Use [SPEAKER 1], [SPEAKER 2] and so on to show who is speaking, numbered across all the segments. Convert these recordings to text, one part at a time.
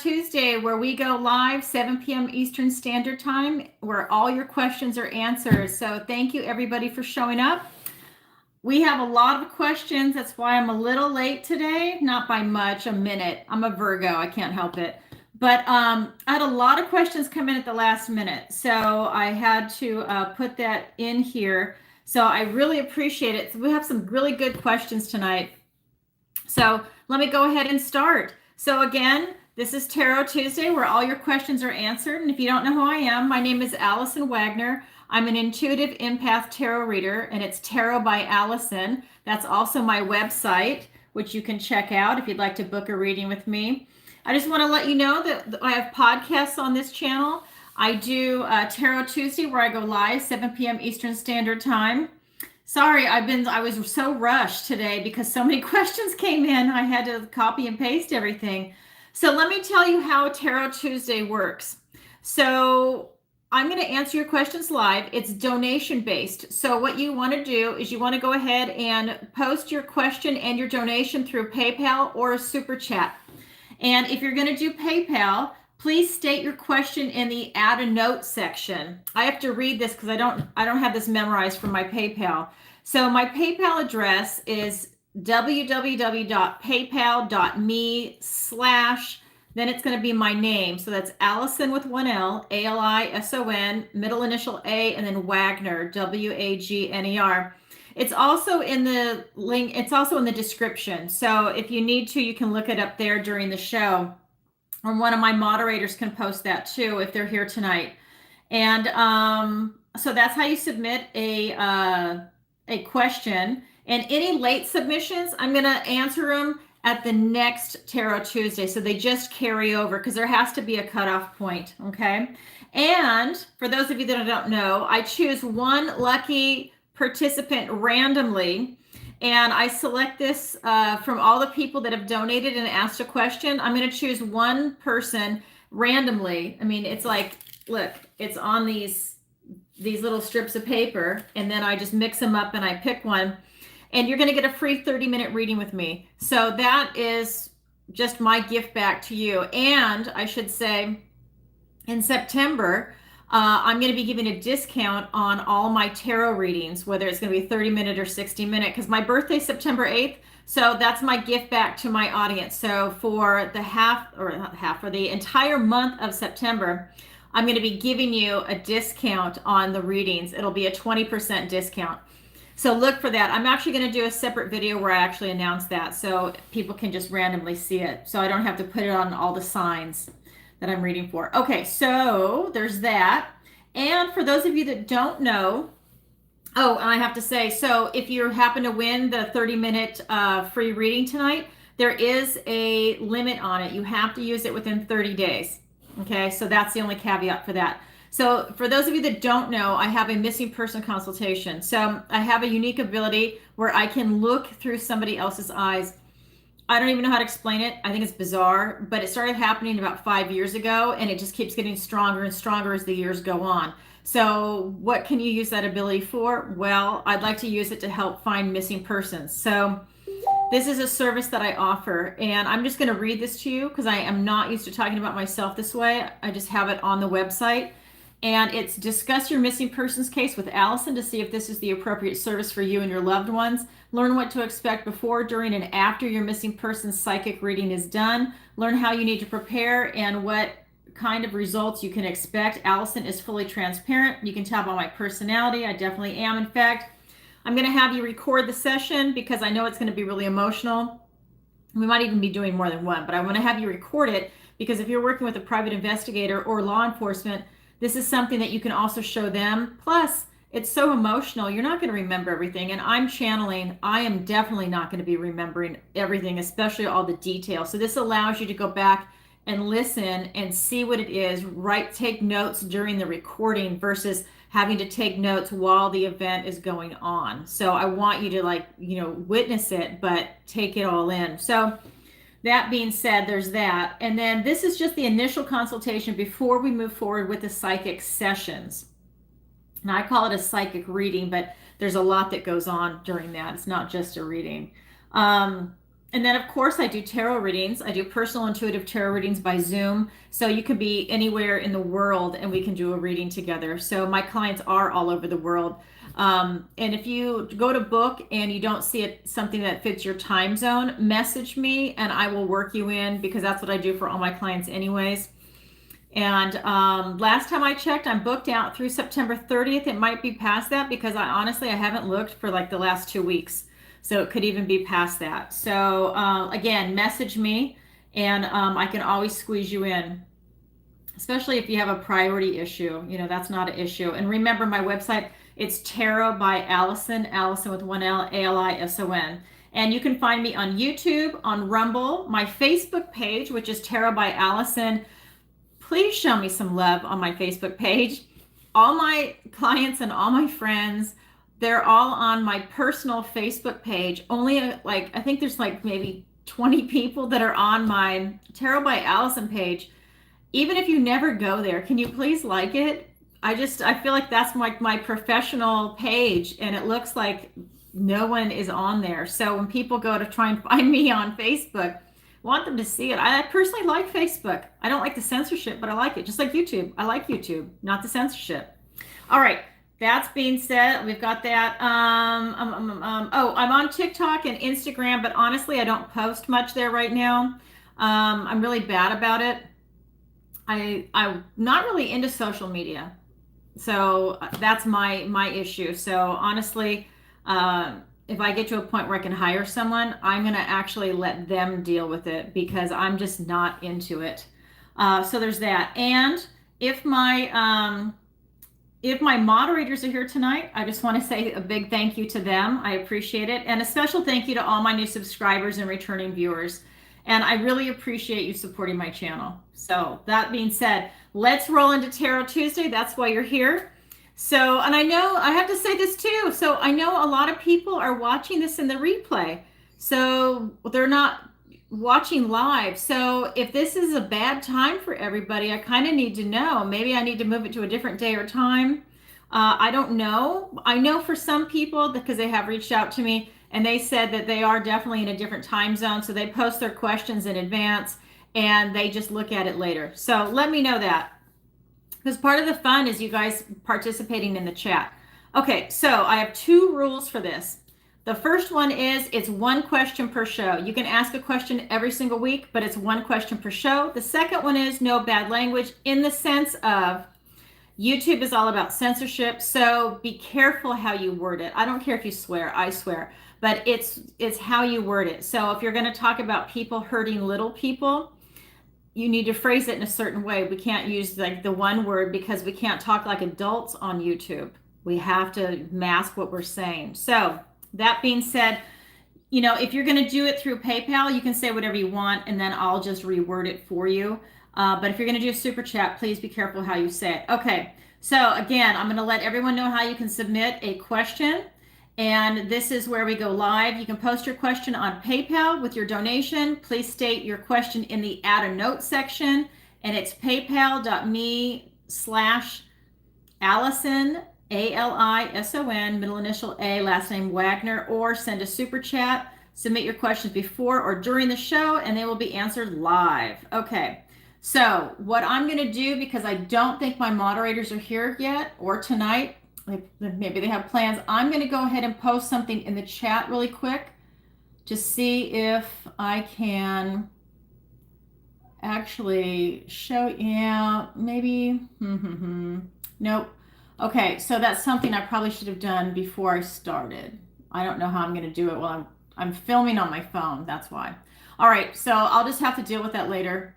[SPEAKER 1] Tuesday, where we go live 7 p.m. Eastern Standard Time, where all your questions are answered. So thank you everybody for showing up. We have a lot of questions. That's why I'm a little late today. Not by much, a minute. I'm a Virgo. I can't help it. But I had a lot of questions come in at the last minute. So I had to put that in here. So I really appreciate it. So we have some really good questions tonight. So let me go ahead and start. So again, this is Tarot Tuesday, where all your questions are answered. And if you don't know who I am, my name is Alison Wagner. I'm an intuitive empath tarot reader, and it's Tarot by Alison. That's also my website, which you can check out if you'd like to book a reading with me. I just want to let you know that I have podcasts on this channel. I do Tarot Tuesday, where I go live 7 p.m. Eastern Standard Time. Sorry, I was so rushed today because so many questions came in. I had to copy and paste everything. So let me tell you how Tarot Tuesday works. So I'm going to answer your questions live. It's donation based. So what you want to do is you want to go ahead and post your question and your donation through PayPal or a super chat. And if you're going to do PayPal, please state your question in the add a note section. I have to read this because I don't have this memorized from my PayPal. So my PayPal address is www.paypal.me/ then it's going to be my name. So that's Alison with one L, Alison, middle initial A, and then Wagner, Wagner. It's also in the link. It's also in the description. So if you need to, you can look it up there during the show. Or one of my moderators can post that too if they're here tonight. And so that's how you submit a question. And any late submissions, I'm going to answer them at the next Tarot Tuesday. So they just carry over because there has to be a cutoff point. Okay. And for those of you that don't know, I choose one lucky participant randomly. And I select this from all the people that have donated and asked a question. I'm going to choose one person randomly. I mean, it's like, look, it's on these little strips of paper, and then I just mix them up and I pick one. And you're going to get a free 30-minute reading with me. So that is just my gift back to you. And I should say, in September, I'm going to be giving a discount on all my tarot readings, whether it's going to be 30-minute or 60-minute, because my birthday's September 8th. So that's my gift back to my audience. So for the entire month of September, I'm going to be giving you a discount on the readings. It'll be a 20% discount. So look for that. I'm actually going to do a separate video where I actually announce that so people can just randomly see it. So I don't have to put it on all the signs that I'm reading for. Okay, so there's that. And for those of you that don't know, and I have to say, so if you happen to win the 30-minute free reading tonight, there is a limit on it. You have to use it within 30 days. Okay, so that's the only caveat for that. So for those of you that don't know, I have a missing person consultation. So I have a unique ability where I can look through somebody else's eyes. I don't even know how to explain it. I think it's bizarre, but it started happening about 5 years ago, and it just keeps getting stronger and stronger as the years go on. So what can you use that ability for? Well, I'd like to use it to help find missing persons. So this is a service that I offer, and I'm just going to read this to you because I am not used to talking about myself this way. I just have it on the website. And it's discuss your missing persons case with Alison to see if this is the appropriate service for you and your loved ones. Learn what to expect before, during, and after your missing person's psychic reading is done. Learn how you need to prepare and what kind of results you can expect. Alison is fully transparent. You can tell by my personality. I definitely am. In fact, I'm going to have you record the session because I know it's going to be really emotional. We might even be doing more than one, but I want to have you record it because if you're working with a private investigator or law enforcement, this is something that you can also show them. Plus, it's so emotional, you're not going to remember everything. And I'm channeling, I am definitely not going to be remembering everything, especially all the details. So this allows you to go back and listen and see what it is, take notes during the recording versus having to take notes while the event is going on. So I want you to witness it, but take it all in. So that being said, there's that. And then this is just the initial consultation before we move forward with the psychic sessions. And I call it a psychic reading, but there's a lot that goes on during that. It's not just a reading. And And then, of course, I do tarot readings. I do personal intuitive tarot readings by Zoom. So you could be anywhere in the world and we can do a reading together. So my clients are all over the world. And if you go to book and you don't see it something that fits your time zone, message me and I will work you in, because that's what I do for all my clients anyways. And last time I checked, I'm booked out through September 30th. It might be past that because I haven't looked for like the last 2 weeks. So it could even be past that. So again, message me and I can always squeeze you in, especially if you have a priority issue. You know, that's not an issue. And remember my website, it's Tarot by Alison, Alison with one L, Alison. And you can find me on YouTube, on Rumble, my Facebook page, which is Tarot by Alison. Please show me some love on my Facebook page. All my clients and all my friends, they're all on my personal Facebook page. Only I think there's like maybe 20 people that are on my Tarot by Alison page. Even if you never go there, can you please like it? I feel like that's like my professional page and it looks like no one is on there. So when people go to try and find me on Facebook, I want them to see it. I personally like Facebook. I don't like the censorship, but I like it. Just like YouTube. I like YouTube, not the censorship. All right. That's being said, we've got that. Oh, I'm on TikTok and Instagram, but honestly, I don't post much there right now. I'm really bad about it. I'm not really into social media. So that's my issue. So honestly, if I get to a point where I can hire someone, I'm going to actually let them deal with it because I'm just not into it. So there's that. And if my moderators are here tonight, I just want to say a big thank you to them. I appreciate it. And a special thank you to all my new subscribers and returning viewers. And I really appreciate you supporting my channel. So that being said, let's roll into Tarot Tuesday. That's why you're here. So, and I know I have to say this too. So I know a lot of people are watching this in the replay. So they're not watching live. So if this is a bad time for everybody, I kind of need to know. Maybe I need to move it to a different day or time. I don't know. I know for some people, because they have reached out to me and they said that they are definitely in a different time zone. So they post their questions in advance and they just look at it later. So let me know that, because part of the fun is you guys participating in the chat. Okay, so I have 2 rules for this. The first one is it's 1 question per show. You can ask a question every single week, but it's 1 question per show. The second one is no bad language, in the sense of YouTube is all about censorship. So be careful how you word it. I don't care if you swear, I swear, but it's how you word it. So if you're going to talk about people hurting little people, you need to phrase it in a certain way. We can't use like the one word because we can't talk like adults on YouTube. We have to mask what we're saying. So that being said, you know, if you're going to do it through PayPal, you can say whatever you want and then I'll just reword it for you. But if you're going to do a super chat, please be careful how you say it. Okay. So again, I'm going to let everyone know how you can submit a question. And this is where we go live. You can post your question on PayPal with your donation. Please state your question in the add a note section. And it's paypal.me/Alison, Alison, middle initial A, last name Wagner, or send a super chat. Submit your questions before or during the show and they will be answered live. Okay. So what I'm going to do, because I don't think my moderators are here yet or tonight, maybe they have plans, I'm going to go ahead and post something in the chat really quick to see if I can actually show, yeah, maybe, nope. Okay, so that's something I probably should have done before I started. I don't know how I'm going to do it while I'm filming on my phone, that's why. All right, so I'll just have to deal with that later.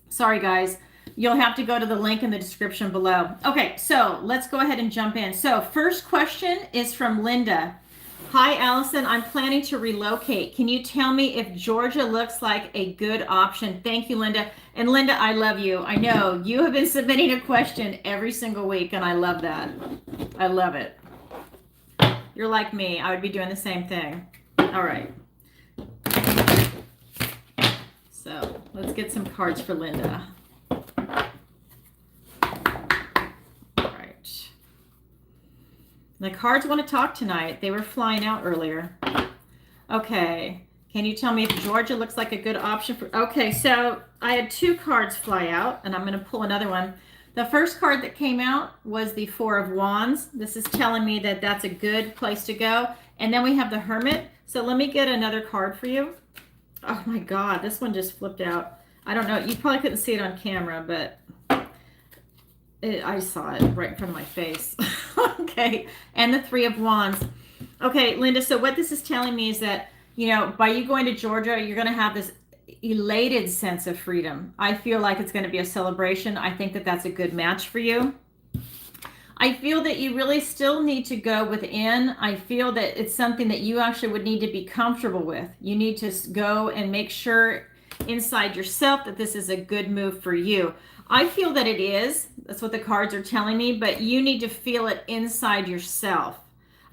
[SPEAKER 1] Sorry, guys. You'll have to go to the link in the description below. Okay, so let's go ahead and jump in. So first question is from Linda. Hi, Alison. I'm planning to relocate. Can you tell me if Georgia looks like a good option? Thank you, Linda. And Linda, I love you. I know you have been submitting a question every single week, and I love that. I love it. You're like me. I would be doing the same thing. All right. So let's get some cards for Linda. The cards want to talk tonight. They were flying out earlier. Okay. Can you tell me if Georgia looks like a good option for? Okay, so I had 2 cards fly out, and I'm going to pull another one. The first card that came out was the 4 of Wands. This is telling me that that's a good place to go. And then we have the Hermit. So let me get another card for you. Oh my God, this one just flipped out. I don't know. You probably couldn't see it on camera, but I saw it right in front of my face. Okay, and the 3 of Wands. Okay, Linda, so what this is telling me is that, you know, by you going to Georgia, you're going to have this elated sense of freedom. I feel like it's going to be a celebration. I think that that's a good match for you. I feel that you really still need to go within. I feel that it's something that you actually would need to be comfortable with. You need to go and make sure inside yourself that this is a good move for you. I feel that it is. That's what the cards are telling me, but you need to feel it inside yourself.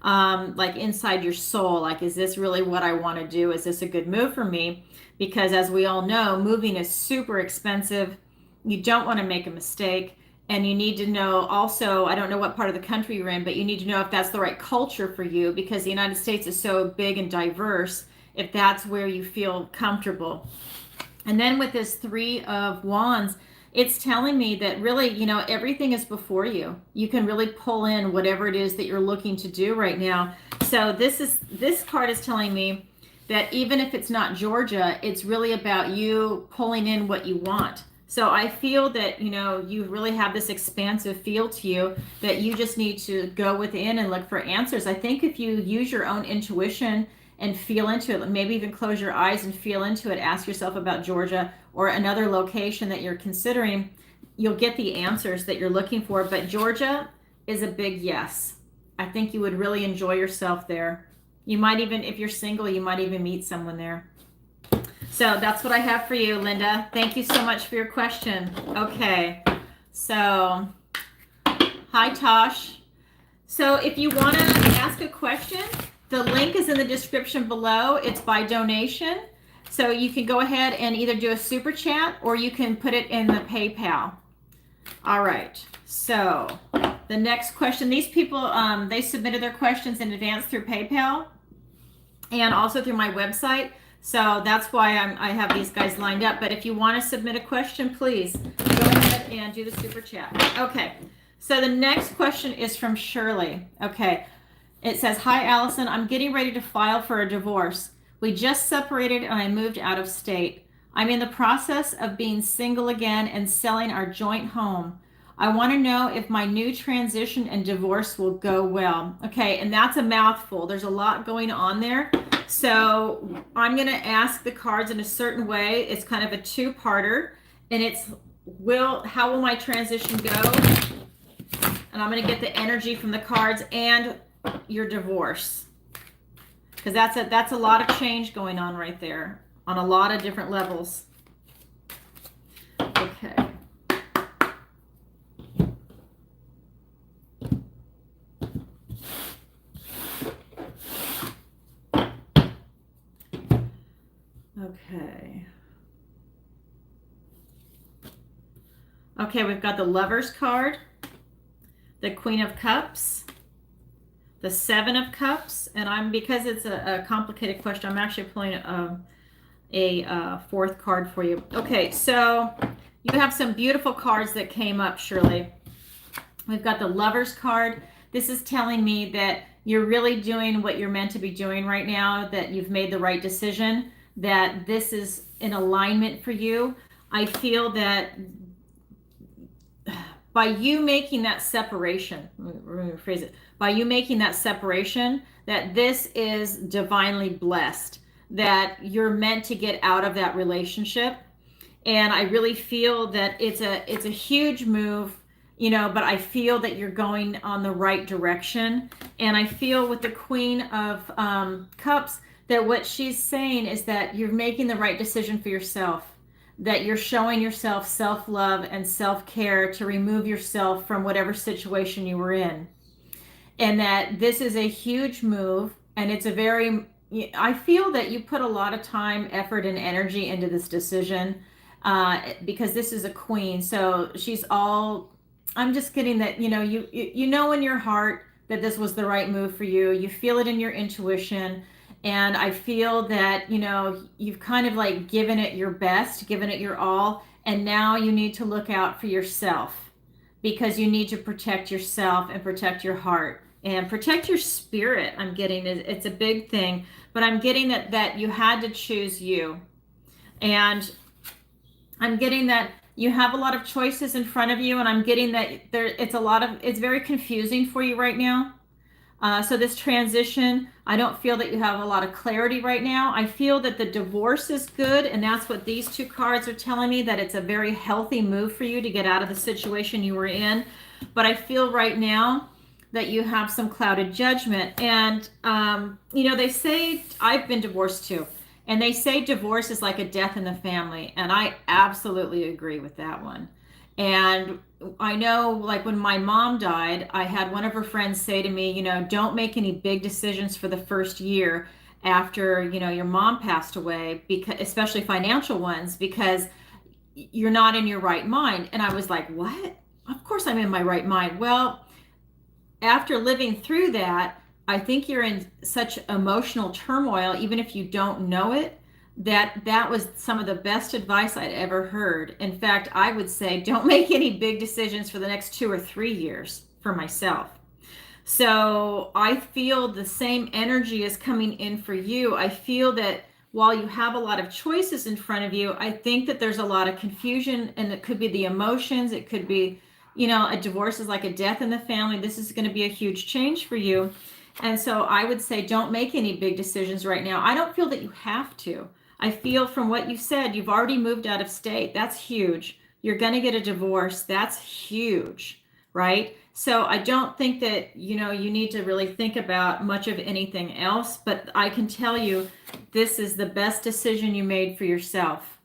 [SPEAKER 1] Like inside your soul, like, is this really what I want to do? Is this a good move for me? Because as we all know, moving is super expensive. You don't want to make a mistake. And you need to know also, I don't know what part of the country you're in, but you need to know if that's the right culture for you, because the United States is so big and diverse, if that's where you feel comfortable. And then with this 3 of Wands, it's telling me that really, you know, everything is before you. You can really pull in whatever it is that you're looking to do right now. So this card is telling me that even if it's not Georgia, it's really about you pulling in what you want. So I feel that, you know, you really have this expansive feel to you that you just need to go within and look for answers. I think if you use your own intuition and feel into it, maybe even close your eyes and feel into it, ask yourself about Georgia or another location that you're considering, you'll get the answers that you're looking for. But Georgia is a big yes. I think you would really enjoy yourself there. You might even, if you're single, you might even meet someone there. So that's what I have for you, Linda. Thank you so much for your question. Okay, so hi, Tosh. So if you want to ask a question, the link is in the description below. It's by donation. So you can go ahead and either do a super chat or you can put it in the PayPal. All right, so the next question, these people, they submitted their questions in advance through PayPal and also through my website. So that's why I have these guys lined up. But if you want to submit a question, please go ahead and do the super chat. Okay, so the next question is from Shirley. Okay, it says, hi, Alison. I'm getting ready to file for a divorce. We just separated and I moved out of state. I'm in the process of being single again and selling our joint home. I want to know if my new transition and divorce will go well. Okay, and that's a mouthful. There's a lot going on there. So I'm going to ask the cards in a certain way. It's kind of a 2-parter, and it's how will my transition go? And I'm going to get the energy from the cards and your divorce, because that's a lot of change going on right there on a lot of different levels. Okay. Okay. Okay, we've got the Lovers card, the Queen of Cups, the 7 of Cups, and because it's a complicated question, I'm actually pulling a 4th card for you. Okay, so you have some beautiful cards that came up, Shirley. We've got the Lovers card. This is telling me that you're really doing what you're meant to be doing right now, that you've made the right decision, that this is in alignment for you. I feel that by you making that separation, let me rephrase it, by you making that separation, that this is divinely blessed, that you're meant to get out of that relationship. And I really feel that it's a huge move, you know, but I feel that you're going on the right direction. And I feel with the Queen of Cups, that what she's saying is that you're making the right decision for yourself, that you're showing yourself self-love and self-care to remove yourself from whatever situation you were in. And that this is a huge move, and it's I feel that you put a lot of time, effort, and energy into this decision, because this is a queen. So I'm just getting that, you know in your heart that this was the right move for you. You feel it in your intuition. And I feel that, you've kind of like given it your best, given it your all, and now you need to look out for yourself, because you need to protect yourself and protect your heart and protect your spirit. I'm getting it. It's a big thing, but I'm getting that you had to choose you. And I'm getting that you have a lot of choices in front of you, and I'm getting that it's very confusing for you right now. So this transition, I don't feel that you have a lot of clarity right now. I feel that the divorce is good, and that's what these two cards are telling me, that it's a very healthy move for you to get out of the situation you were in. But I feel right now that you have some clouded judgment. And, they say, I've been divorced too. And they say divorce is like a death in the family. And I absolutely agree with that one. And I know, like when my mom died, I had one of her friends say to me, don't make any big decisions for the first year after, your mom passed away, because especially financial ones, because you're not in your right mind. And I was like, what? Of course I'm in my right mind. Well, after living through that, I think you're in such emotional turmoil, even if you don't know it, that was some of the best advice I'd ever heard. In fact, I would say don't make any big decisions for the next 2 or 3 years for myself. So I feel the same energy is coming in for you. I feel that while you have a lot of choices in front of you, I think that there's a lot of confusion, and it could be the emotions. It could be, a divorce is like a death in the family. This is going to be a huge change for you. And so I would say don't make any big decisions right now. I don't feel that you have to. I feel from what you said, you've already moved out of state. That's huge. You're going to get a divorce. That's huge, right? So I don't think that, you need to really think about much of anything else, but I can tell you this is the best decision you made for yourself.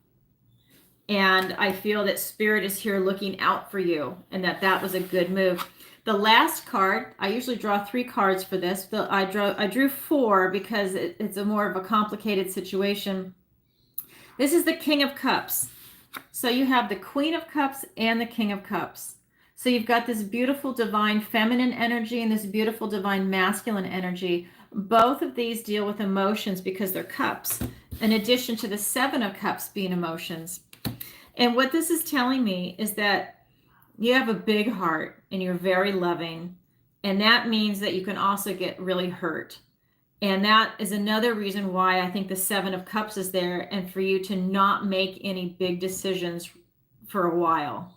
[SPEAKER 1] And I feel that Spirit is here looking out for you, and that was a good move. The last card, I usually draw 3 cards for this. I drew 4 because it's a more of a complicated situation. This is the King of Cups. So you have the Queen of Cups and the King of Cups. So you've got this beautiful divine feminine energy and this beautiful divine masculine energy. Both of these deal with emotions because they're cups, in addition to the 7 of Cups being emotions. And what this is telling me is that you have a big heart and you're very loving. And that means that you can also get really hurt. And that is another reason why I think the 7 of Cups is there, and for you to not make any big decisions for a while.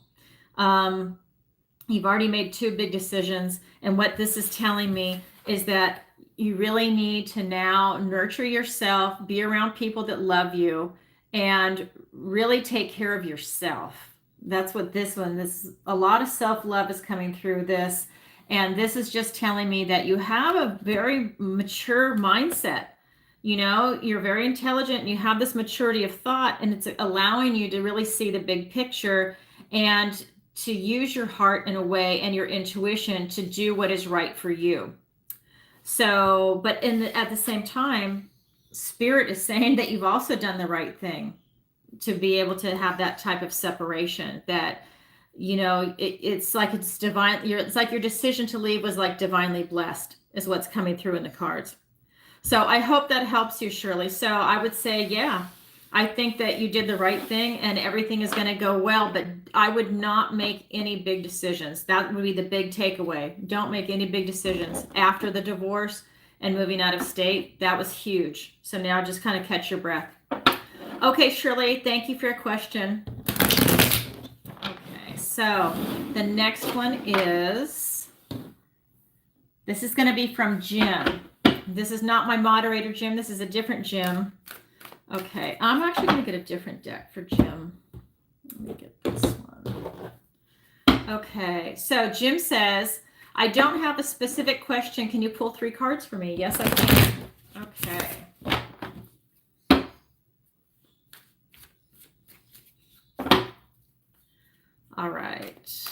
[SPEAKER 1] You've already made 2 big decisions. And what this is telling me is that you really need to now nurture yourself, be around people that love you, and really take care of yourself. That's what a lot of self-love is coming through this. And this is just telling me that you have a very mature mindset. You're very intelligent and you have this maturity of thought, and it's allowing you to really see the big picture and to use your heart in a way and your intuition to do what is right for you. So, but at the same time, Spirit is saying that you've also done the right thing to be able to have that type of separation, that it's like it's divine. It's like your decision to leave was like divinely blessed, is what's coming through in the cards. So I hope that helps you, Shirley. So I would say, yeah, I think that you did the right thing and everything is going to go well, but I would not make any big decisions. That would be the big takeaway. Don't make any big decisions after the divorce and moving out of state. That was huge. So now just kind of catch your breath. Okay, Shirley, thank you for your question. Okay, so the next one this is going to be from Jim. This is not my moderator, Jim. This is a different Jim. Okay, I'm actually going to get a different deck for Jim. Let me get this one. Okay, so Jim says, I don't have a specific question. Can you pull 3 cards for me? Yes, I can. Okay. All right.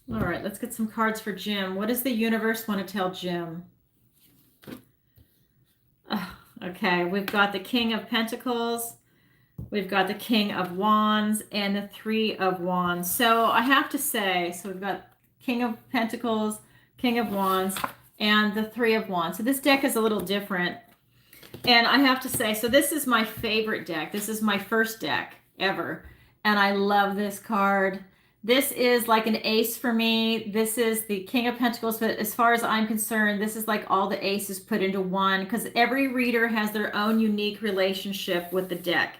[SPEAKER 1] All right, let's get some cards for Jim. What does the universe want to tell Jim? Okay, we've got the King of Pentacles, We've got the King of Wands and the Three of Wands. So I have to say, so we've got King of Pentacles, King of Wands, and the Three of Wands. So this deck is a little different. And I have to say, so this is my favorite deck. This is my first deck ever. And I love this card. This is like an ace for me. This is the King of Pentacles, but as far as I'm concerned, this is like all the aces put into one, because every reader has their own unique relationship with the deck.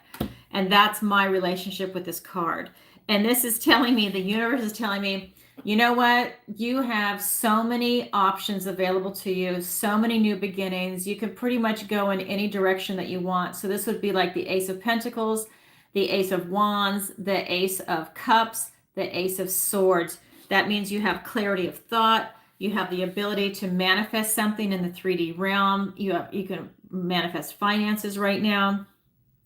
[SPEAKER 1] And that's my relationship with this card. And this is telling me, the universe is telling me, you know what? You have so many options available to you, so many new beginnings. You can pretty much go in any direction that you want. So this would be like the Ace of Pentacles, the Ace of Wands, the Ace of Cups, the Ace of Swords. That means you have clarity of thought. You have the ability to manifest something in the 3D realm. You can manifest finances right now.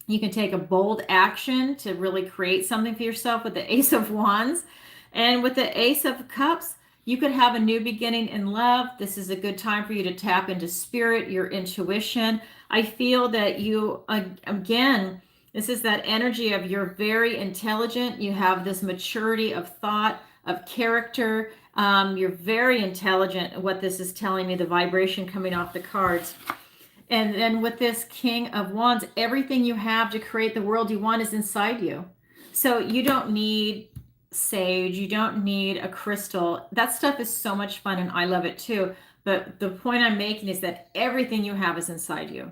[SPEAKER 1] You can take a bold action to really create something for yourself with the Ace of Wands. And with the Ace of Cups, you could have a new beginning in love. This is a good time for you to tap into spirit, your intuition. I feel that you, again, this is that energy of you're very intelligent. You have this maturity of thought, of character. You're very intelligent. What this is telling me, the vibration coming off the cards. And then with this King of Wands, everything you have to create the world you want is inside you. So you don't need sage, you don't need a crystal. That stuff is so much fun and I love it too. But the point I'm making is that everything you have is inside you.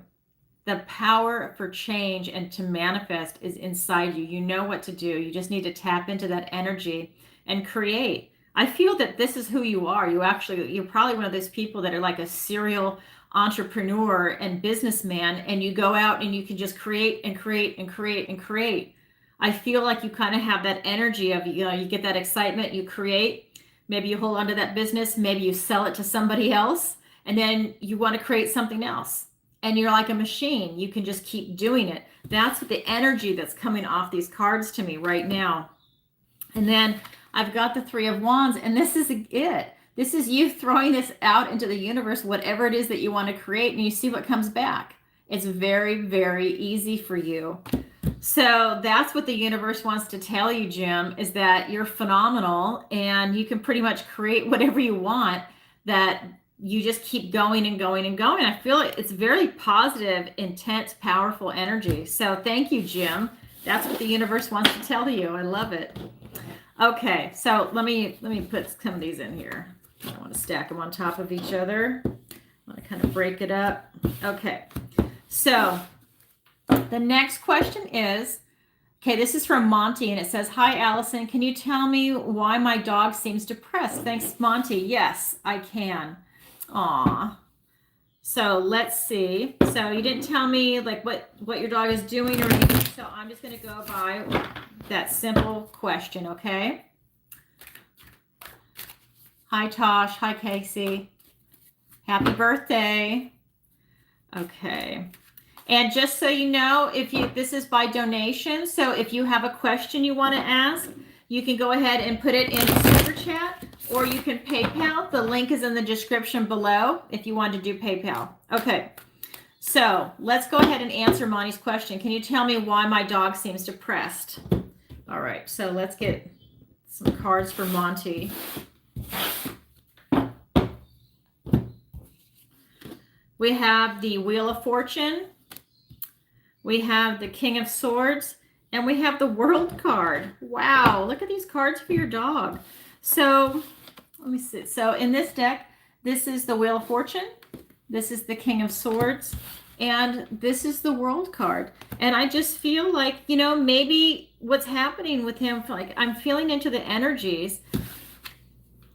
[SPEAKER 1] The power for change and to manifest is inside you. You know what to do. You just need to tap into that energy and create. I feel that this is who you are. You're probably one of those people that are like a serial entrepreneur and businessman, and you go out and you can just create and create and create and create. I feel like you kind of have that energy of, you get that excitement, you create, maybe you hold on to that business, maybe you sell it to somebody else, and then you want to create something else. And you're like a machine. You can just keep doing it. That's what the energy that's coming off these cards to me right now. And then I've got the Three of Wands, and this is it. This is you throwing this out into the universe, whatever it is that you want to create, and you see what comes back. It's very, very easy for you. So that's what the universe wants to tell you, Jim, is that you're phenomenal and you can pretty much create whatever you want, that you just keep going and going and going. I feel it's very positive, intense, powerful energy. So thank you, Jim. That's what the universe wants to tell you. I love it. Okay, so let me put some of these in here. I don't want to stack them on top of each other. I want to kind of break it up. Okay, so the next question is, okay, this is from Monty, and it says, "Hi, Alison. Can you tell me why my dog seems depressed?" Thanks, Monty. Yes, I can. Aw. So let's see. So you didn't tell me like what your dog is doing or anything. So I'm just going to go by that simple question, okay? Hi, Tosh. Hi, Casey. Happy birthday. Okay. And just so you know, this is by donation. So if you have a question you want to ask, you can go ahead and put it in Super Chat, or you can PayPal. The link is in the description below if you want to do PayPal. Okay. So let's go ahead and answer Monty's question. Can you tell me why my dog seems depressed? All right. So let's get some cards for Monty. We have the Wheel of Fortune. We have the King of Swords, and we have the World card. Wow, look at these cards for your dog. So let me see. So in this deck, this is the Wheel of Fortune, this is the King of Swords, and this is the World card. And I just feel like, maybe what's happening with him, like I'm feeling into the energies.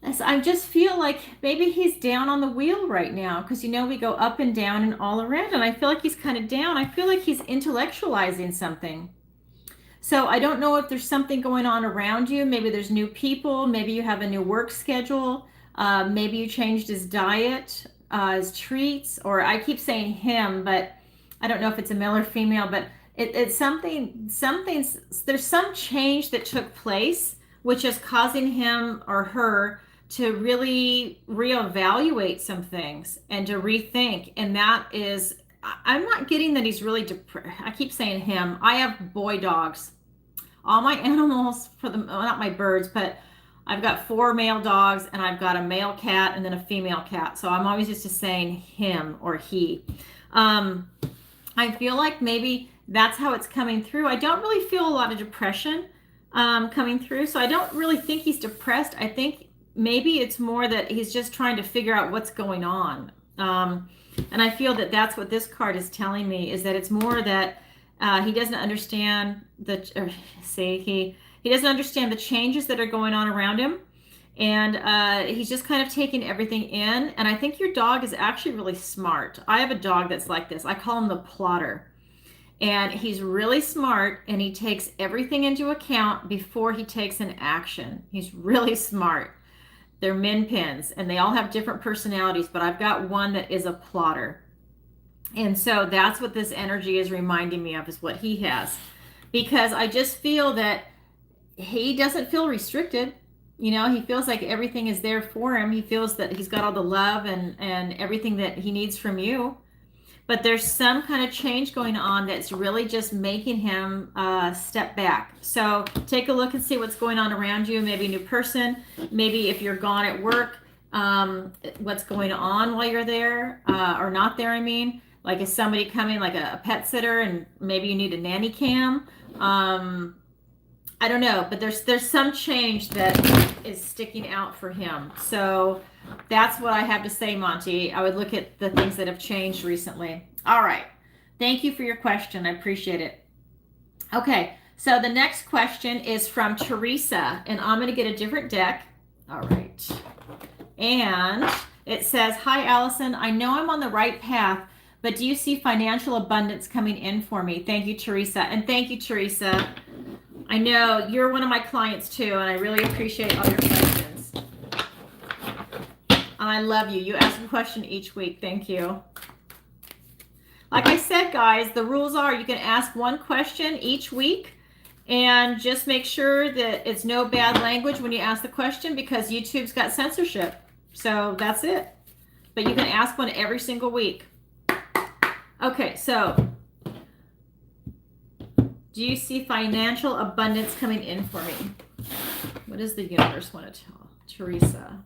[SPEAKER 1] I just feel like maybe he's down on the wheel right now, because we go up and down and all around, and I feel like he's kind of down. I feel like he's intellectualizing something. So I don't know if there's something going on around you. Maybe there's new people. Maybe you have a new work schedule. Maybe you changed his diet, his treats, or I keep saying him, but I don't know if it's a male or female, but it's there's some change that took place, which is causing him or her to really reevaluate some things and to rethink. And that is I'm not getting that he's really depressed. I keep saying him. I have boy dogs. All my animals, well, not my birds, but I've got 4 male dogs and I've got a male cat and then a female cat. So I'm always just saying him or he. I feel like maybe that's how it's coming through. I don't really feel a lot of depression coming through. So I don't really think he's depressed. I think maybe it's more that he's just trying to figure out what's going on. And I feel that that's what this card is telling me, is that it's more that he doesn't understand he doesn't understand the changes that are going on around him. And he's just kind of taking everything in. And I think your dog is actually really smart. I have a dog that's like this. I call him the plotter. And he's really smart, and he takes everything into account before he takes an action. He's really smart. They're min pins, and they all have different personalities, but I've got one that is a plotter. And so that's what this energy is reminding me of, is what he has. Because I just feel that he doesn't feel restricted. You know, he feels like everything is there for him. He feels that he's got all the love and everything that he needs from you. But there's some kind of change going on that's really just making him step back. So take a look and see what's going on around you. Maybe a new person. Maybe if you're gone at work, what's going on while you're there or not there, I mean. Like, is somebody coming, like a pet sitter, and maybe you need a nanny cam? I don't know, but there's some change that is sticking out for him. So that's what I have to say, Monty. I would look at the things that have changed recently. All right. Thank you for your question. I appreciate it. Okay, so the next question is from Teresa, and I'm going to get a different deck. All right. And it says, "Hi, Alison. I know I'm on the right path, but do you see financial abundance coming in for me? Thank you, Teresa." And thank you, Teresa. I know you're one of my clients too, and I really appreciate all your questions. And I love you. You ask a question each week. Thank you. Like I said, guys, the rules are you can ask one question each week, and just make sure that it's no bad language when you ask the question, because YouTube's got censorship. So that's it. But you can ask one every single week. Okay, so do you see financial abundance coming in for me? What does the universe want to tell Teresa?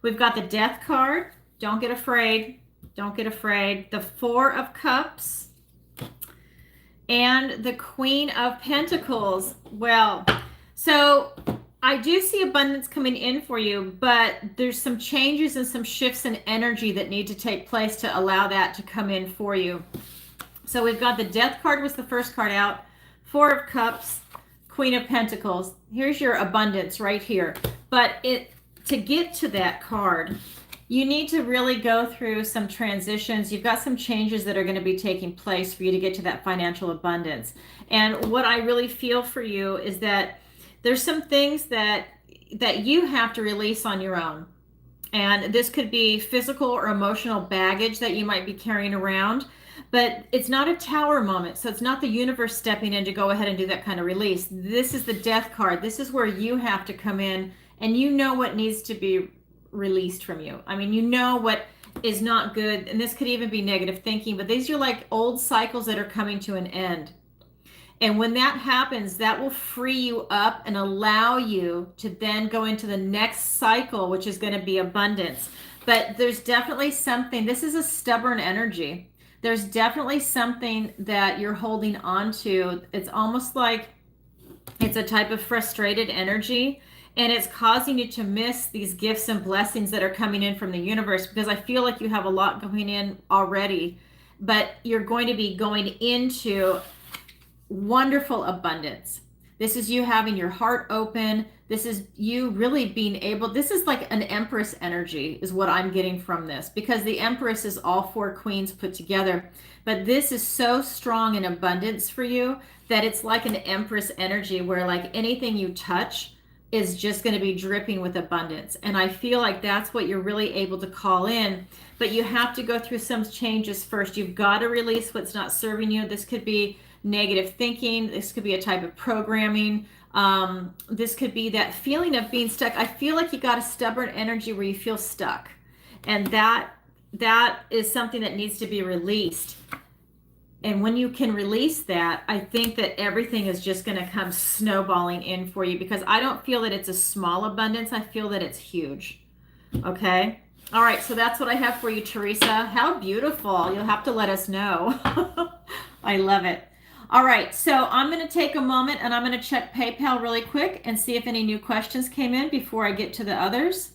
[SPEAKER 1] We've got the Death card. Don't get afraid. Don't get afraid. The 4 of Cups and the Queen of Pentacles. Well, so I do see abundance coming in for you, but there's some changes and some shifts in energy that need to take place to allow that to come in for you. So we've got the Death card was the first card out, 4 of Cups, Queen of Pentacles. Here's your abundance right here. But to get to that card, you need to really go through some transitions. You've got some changes that are going to be taking place for you to get to that financial abundance. And what I really feel for you is that there's some things that you have to release on your own. And this could be physical or emotional baggage that you might be carrying around. But it's not a tower moment. So it's not the universe stepping in to go ahead and do that kind of release. This is the Death card. This is where you have to come in, and you know what needs to be released from you. I mean, you know what is not good. And this could even be negative thinking. But these are like old cycles that are coming to an end. And when that happens, that will free you up and allow you to then go into the next cycle, which is going to be abundance. But there's definitely something. This is a stubborn energy. There's definitely something that you're holding on to. It's almost like it's a type of frustrated energy, and it's causing you to miss these gifts and blessings that are coming in from the universe, because I feel like you have a lot going in already, but you're going to be going into wonderful abundance. This is you having your heart open. This is you really being able, this is like an Empress energy is what I'm getting from this, because the Empress is all 4 queens put together. But this is so strong in abundance for you that it's like an Empress energy where like anything you touch is just going to be dripping with abundance. And I feel like that's what you're really able to call in. But you have to go through some changes first. You've got to release what's not serving you. This could be negative thinking. This could be a type of programming. This could be that feeling of being stuck. I feel like you got a stubborn energy where you feel stuck. And that that is something that needs to be released. And when you can release that, I think that everything is just going to come snowballing in for you, because I don't feel that it's a small abundance. I feel that it's huge. Okay. All right. So that's what I have for you, Teresa. How beautiful. You'll have to let us know. I love it. All right. So I'm going to take a moment and I'm going to check PayPal really quick and see if any new questions came in before I get to the others.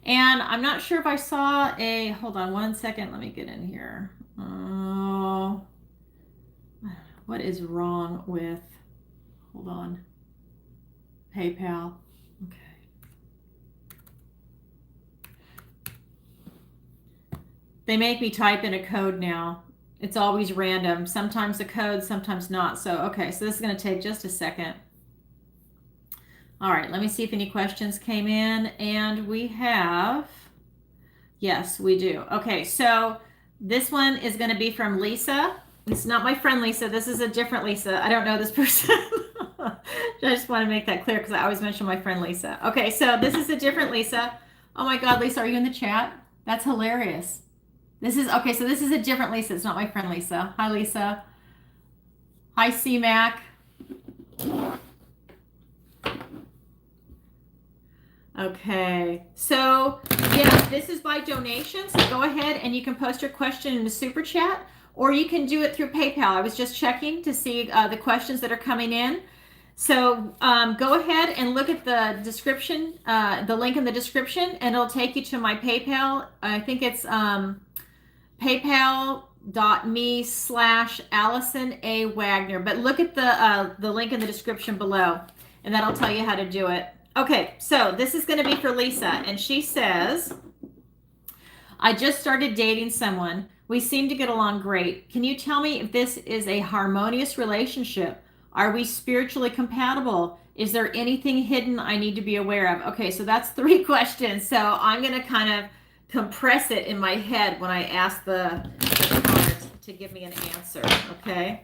[SPEAKER 1] And I'm not sure if I saw a, hold on one second. Let me get in here. Oh, what is wrong with, hold on, PayPal? Okay. They make me type in a code now. It's always random. Sometimes a code, sometimes not. So, okay, so this is going to take just a second. All right, let me see if any questions came in. And we have, yes, we do. Okay, so this one is going to be from Lisa. It's not my friend Lisa. This is a different Lisa. I don't know this person. I just want to make that clear because I always mention my friend Lisa. Okay, so this is a different Lisa. Oh my God, Lisa, are you in the chat? That's hilarious. This is, okay, so this is a different Lisa. It's not my friend Lisa. Hi, Lisa. Hi, C-Mac. Okay, so yeah, this is by donation. So go ahead and you can post your question in the super chat, or you can do it through PayPal. I was just checking to see the questions that are coming in. So go ahead and look at the description, the link in the description, and it'll take you to my PayPal. I think it's paypal.me/Alison A. Wagner. But look at the link in the description below, and that'll tell you how to do it. Okay, so this is going to be for Lisa, and she says, I just started dating someone. We seem to get along great. Can you tell me if this is a harmonious relationship? Are we spiritually compatible? Is there anything hidden I need to be aware of? Okay, so that's 3 questions. So I'm going to kind of compress it in my head when I ask the cards to give me an answer, okay?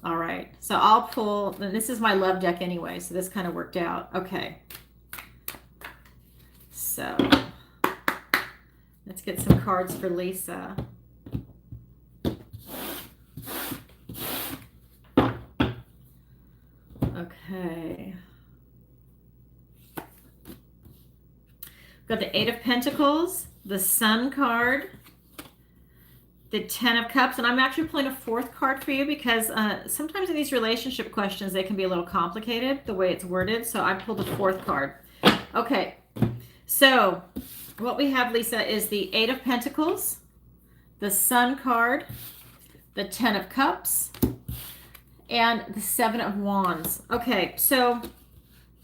[SPEAKER 1] All right, so I'll pull, and this is my love deck anyway, so this kind of worked out. Okay. So let's get some cards for Lisa. Okay. Got the 8 of Pentacles, the Sun card, the 10 of Cups, and I'm actually pulling a 4th card for you because sometimes in these relationship questions, they can be a little complicated the way it's worded. So I pulled the 4th card. Okay, so what we have, Lisa, is the 8 of Pentacles, the Sun card, the 10 of Cups, and the 7 of Wands. Okay, so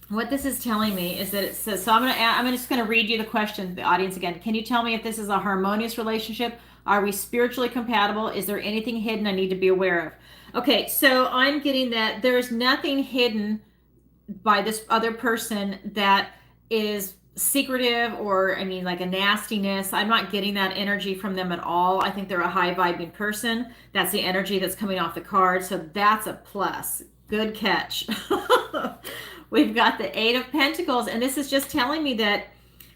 [SPEAKER 1] what this is telling me is that it says, so I'm just going to read you the question, the audience again. Can you tell me if this is a harmonious relationship? Are we spiritually compatible? Is there anything hidden I need to be aware of? Okay, so I'm getting that there's nothing hidden by this other person that is secretive or, I mean, like a nastiness. I'm not getting that energy from them at all. I think they're a high vibing person. That's the energy that's coming off the card. So that's a plus. Good catch. We've got the 8 of Pentacles, and this is just telling me that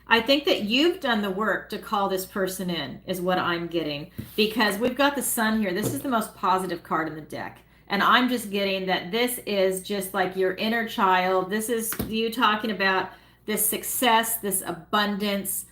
[SPEAKER 1] I think that you've done the work to call this person in, is what I'm getting, because we've got the Sun here. This is the most positive card in the deck. And I'm just getting that this is just like your inner child. This is you talking about this success, this abundance.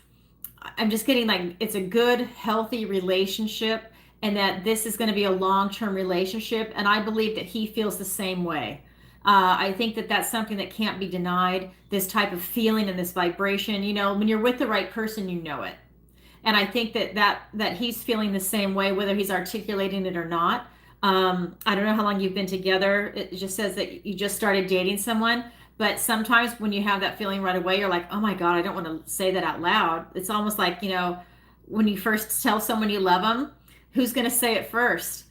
[SPEAKER 1] I'm just getting like it's a good, healthy relationship, and that this is going to be a long-term relationship. And I believe that he feels the same way. I think that that's something that can't be denied, this type of feeling and this vibration. You know, when you're with the right person, you know it. And I think that he's feeling the same way, whether he's articulating it or not. I don't know how long you've been together. It just says that you just started dating someone. But sometimes when you have that feeling right away, you're like, oh my God, I don't want to say that out loud. It's almost like, you know, when you first tell someone you love them, who's going to say it first?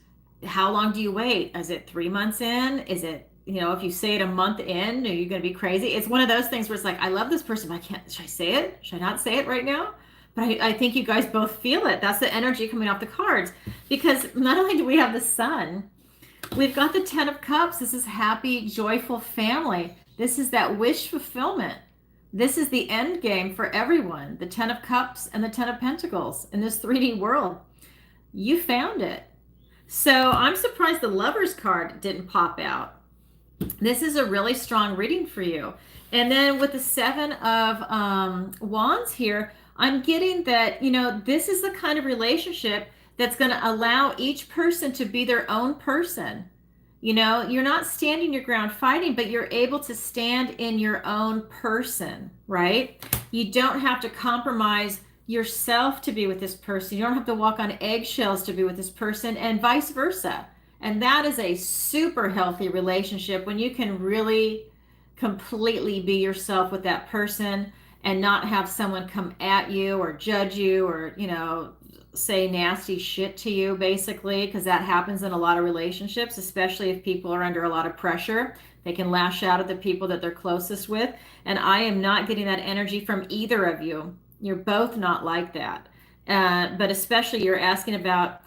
[SPEAKER 1] How long do you wait? Is it 3 months in? Is it, you know, if you say it a month in, are you going to be crazy? It's one of those things where it's like, I love this person, but I can't, should I say it? Should I not say it right now? But I think you guys both feel it. That's the energy coming off the cards. Because not only do we have the Sun, we've got the 10 of Cups. This is happy, joyful family. This is that wish fulfillment. This is the end game for everyone. The 10 of Cups and the 10 of Pentacles in this 3D world. You found it. So I'm surprised the Lover's card didn't pop out. This is a really strong reading for you. And then with the 7 of Wands here, I'm getting that, this is the kind of relationship that's going to allow each person to be their own person. You're not standing your ground fighting, but you're able to stand in your own person, right? You don't have to compromise yourself to be with this person. You don't have to walk on eggshells to be with this person, and vice versa. And that is a super healthy relationship when you can really completely be yourself with that person and not have someone come at you or judge you or, say nasty shit to you, basically, because that happens in a lot of relationships, especially if people are under a lot of pressure. They can lash out at the people that they're closest with. And I am not getting that energy from either of you. You're both not like that. But especially you're asking about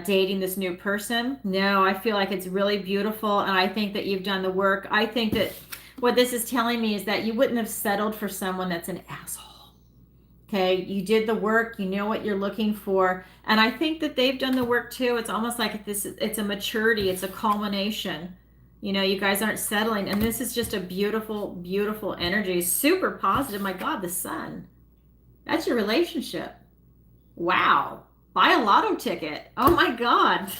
[SPEAKER 1] dating this new person. No, I feel like it's really beautiful. And I think that you've done the work. I think that what this is telling me is that you wouldn't have settled for someone that's an asshole. Okay, you did the work, you know what you're looking for. And I think that they've done the work too. It's almost like it's a maturity, it's a culmination. You guys aren't settling. And this is just a beautiful, beautiful energy. Super positive. My God, the sun. That's your relationship. Wow. Buy a lotto ticket. Oh my God.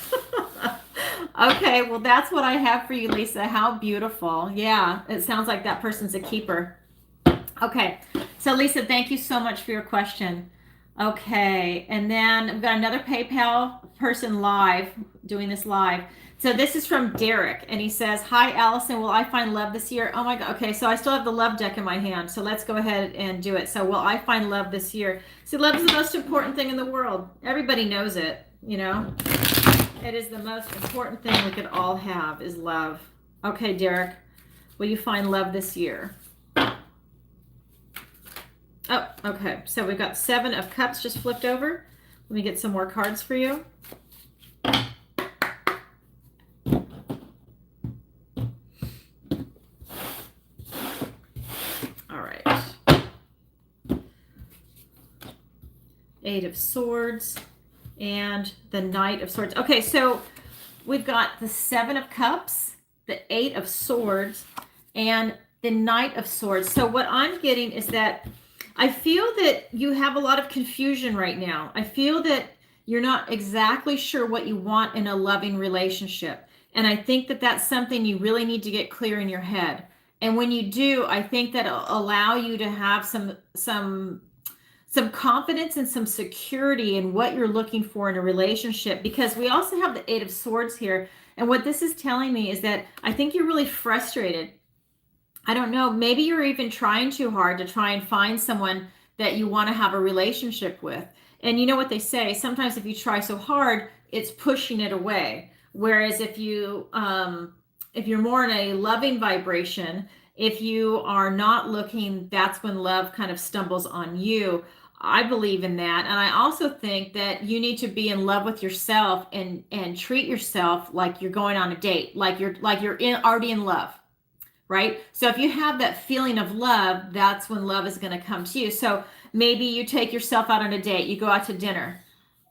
[SPEAKER 1] Okay, well, that's what I have for you, Lisa. How beautiful. Yeah, it sounds like that person's a keeper. Okay, so Lisa, thank you so much for your question. Okay, and then we've got another PayPal person live, doing this live. So this is from Derek, and he says, "Hi, Alison, will I find love this year?" Oh my God, okay, so I still have the love deck in my hand, so let's go ahead and do it. So will I find love this year? See, love is the most important thing in the world. Everybody knows it, It is the most important thing we could all have is love. Okay, Derek, will you find love this year? Oh, okay. So we've got 7 of Cups just flipped over. Let me get some more cards for you. All right. 8 of Swords and the Knight of Swords. Okay, so we've got the 7 of Cups, the 8 of Swords, and the Knight of Swords. So what I'm getting is that I feel that you have a lot of confusion right now. I feel that you're not exactly sure what you want in a loving relationship. And I think that that's something you really need to get clear in your head. And when you do, I think that'll allow you to have some confidence and some security in what you're looking for in a relationship, because we also have the 8 of Swords here. And what this is telling me is that I think you're really frustrated. I don't know, maybe you're even trying too hard to try and find someone that you want to have a relationship with. And you know what they say, sometimes if you try so hard, it's pushing it away. Whereas if you're more in a loving vibration, if you are not looking, that's when love kind of stumbles on you. I believe in that. And I also think that you need to be in love with yourself and treat yourself like you're going on a date, like you're already in love. Right? So if you have that feeling of love, that's when love is going to come to you. So maybe you take yourself out on a date, you go out to dinner,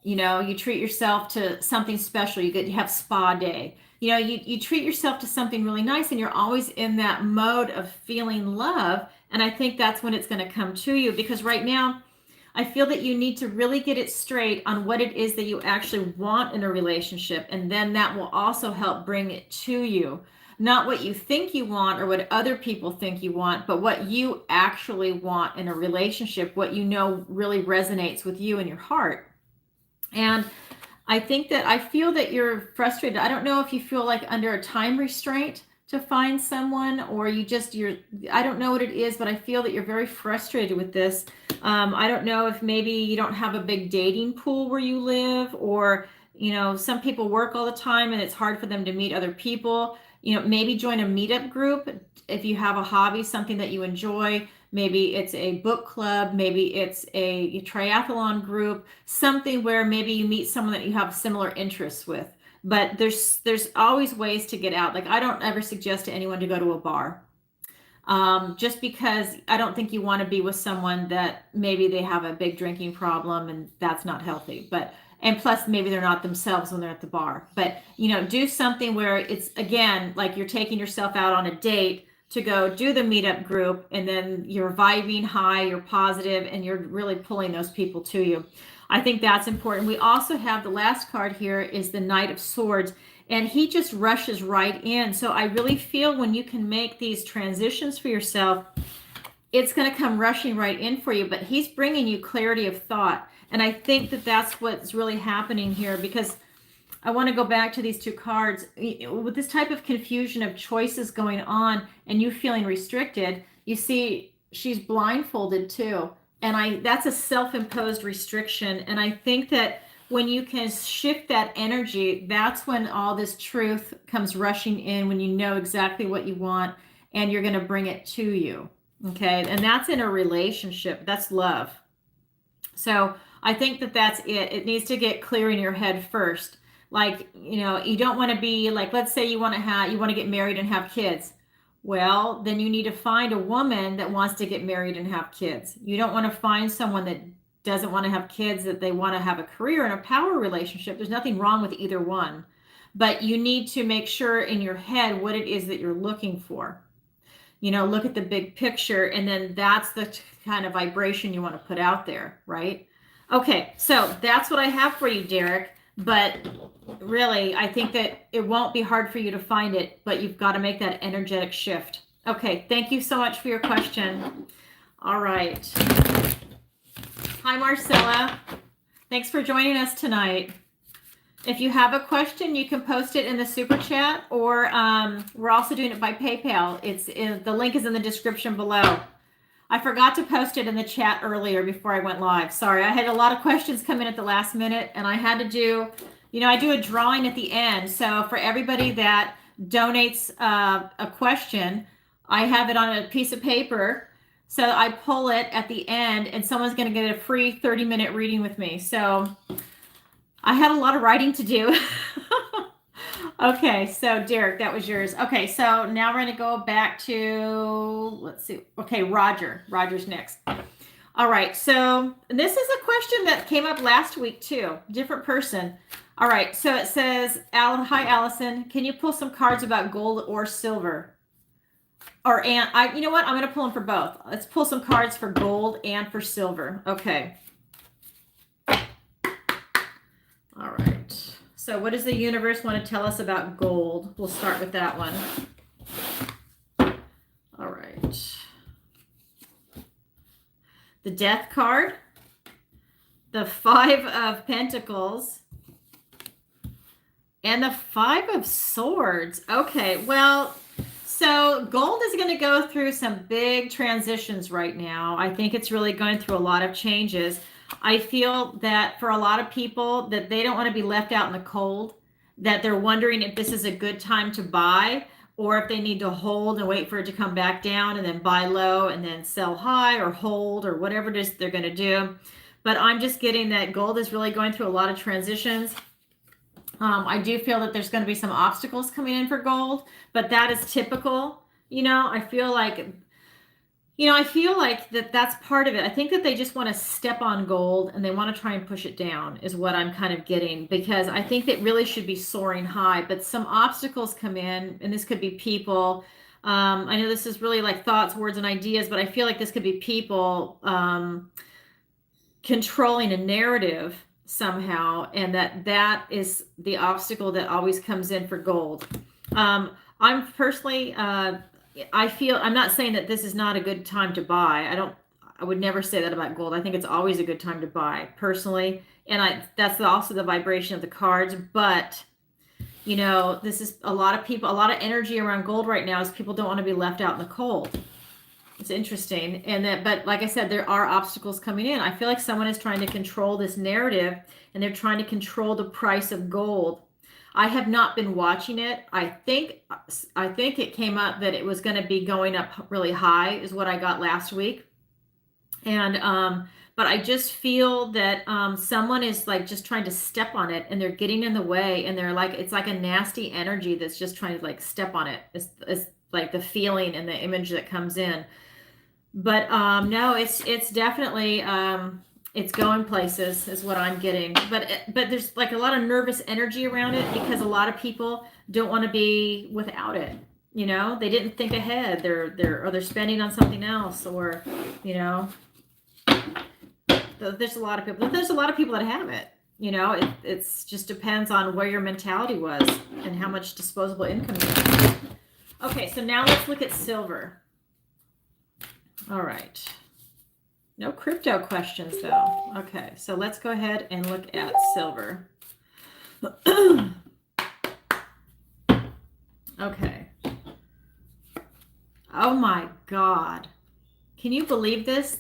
[SPEAKER 1] you treat yourself to something special, you have spa day, you treat yourself to something really nice, and you're always in that mode of feeling love. And I think that's when it's going to come to you, because right now I feel that you need to really get it straight on what it is that you actually want in a relationship. And then that will also help bring it to you. Not what you think you want or what other people think you want, but what you actually want in a relationship, what really resonates with you in your heart. And I feel that you're frustrated. I don't know if you feel like under a time restraint to find someone, or I don't know what it is, but I feel that you're very frustrated with this. I don't know if maybe you don't have a big dating pool where you live, or, some people work all the time and it's hard for them to meet other people. Maybe join a meetup group if you have a hobby, something that you enjoy. Maybe it's a book club, maybe it's a triathlon group, something where maybe you meet someone that you have similar interests with. But there's always ways to get out. Like, I don't ever suggest to anyone to go to a bar. just because I don't think you want to be with someone that maybe they have a big drinking problem and that's not healthy. But and plus maybe they're not themselves when they're at the bar. But do something where it's again like you're taking yourself out on a date to go do the meetup group, and then you're vibing high, you're positive, and you're really pulling those people to you. I think that's important. We also have the last card here is the Knight of Swords, and he just rushes right in. So I really feel when you can make these transitions for yourself, it's going to come rushing right in for you, but he's bringing you clarity of thought. And I think that that's what's really happening here, because I want to go back to these two cards. With this type of confusion of choices going on and you feeling restricted, you see she's blindfolded too. And that's a self-imposed restriction. And I think that when you can shift that energy, that's when all this truth comes rushing in, when you know exactly what you want and you're going to bring it to you. Okay. And that's in a relationship. That's love. So I think that that's it. It needs to get clear in your head first. Like, you don't want to be like, let's say you want to get married and have kids. Well, then you need to find a woman that wants to get married and have kids. You don't want to find someone that doesn't want to have kids, that they want to have a career and a power relationship. There's nothing wrong with either one. But you need to make sure in your head what it is that you're looking for. Look at the big picture, and then that's the kind of vibration you want to put out there, right? Okay, so that's what I have for you, Derek. But really, I think that it won't be hard for you to find it, but you've got to make that energetic shift. Okay, thank you so much for your question. All right. Hi, Marcella. Thanks for joining us tonight. If you have a question, you can post it in the super chat, or we're also doing it by PayPal. The link is in the description below. I forgot to post it in the chat earlier before I went live. Sorry, I had a lot of questions come in at the last minute, and I had to do, I do a drawing at the end. So for everybody that donates a question, I have it on a piece of paper. So I pull it at the end, and someone's going to get a free 30-minute reading with me. So I had a lot of writing to do. Okay, so Derek, that was yours. Okay, so now we're going to go back to, let's see. Okay, Roger. Roger's next. All right, so this is a question that came up last week too. Different person. All right, so it says, hi, Alison. Can you pull some cards about gold or silver? You know what? I'm going to pull them for both. Let's pull some cards for gold and for silver. Okay. All right. So what does the universe want to tell us about gold? We'll start with that one. All right. The Death card, the Five of Pentacles, and the Five of Swords. Okay, well, so gold is going to go through some big transitions right now. I think it's really going through a lot of changes. I feel that for a lot of people that they don't want to be left out in the cold, that they're wondering if this is a good time to buy, or if they need to hold and wait for it to come back down and then buy low and then sell high, or hold, or whatever it is they're going to do. But I'm just getting that gold is really going through a lot of transitions. I do feel that there's going to be some obstacles coming in for gold, but that is typical. I feel like that's part of it. I think that they just want to step on gold and they want to try and push it down is what I'm kind of getting, because I think that really should be soaring high, but some obstacles come in, and this could be people. I know this is really like thoughts, words, and ideas, but I feel like this could be people controlling a narrative somehow, and that is the obstacle that always comes in for gold. I'm personally, I'm not saying that this is not a good time to buy. I would never say that about gold. I think it's always a good time to buy personally. And that's also the vibration of the cards. But, this is a lot of energy around gold right now is people don't want to be left out in the cold. It's interesting. But like I said, there are obstacles coming in. I feel like someone is trying to control this narrative, and they're trying to control the price of gold. I have not been watching it. I think it came up that it was going to be going up really high is what I got last week. And, but I just feel that someone is like just trying to step on it, and they're getting in the way, and they're like, it's like a nasty energy that's just trying to like step on it. like the feeling and the image that comes in. But no, it's definitely it's going places is what I'm getting. But there's like a lot of nervous energy around it because a lot of people don't want to be without it. You know, they didn't think ahead. They're spending on something else, or you know, there's a lot of people. There's a lot of people that have it. You know, it's just depends on where your mentality was and how much disposable income you have. Okay, so now let's look at silver. All right. No crypto questions though. Okay, so let's go ahead and look at silver. Okay. Oh my God. Can you believe this?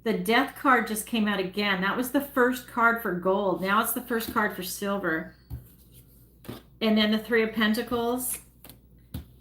[SPEAKER 1] The death card just came out again. That was the first card for gold. Now it's the first card for silver. And then the Three of Pentacles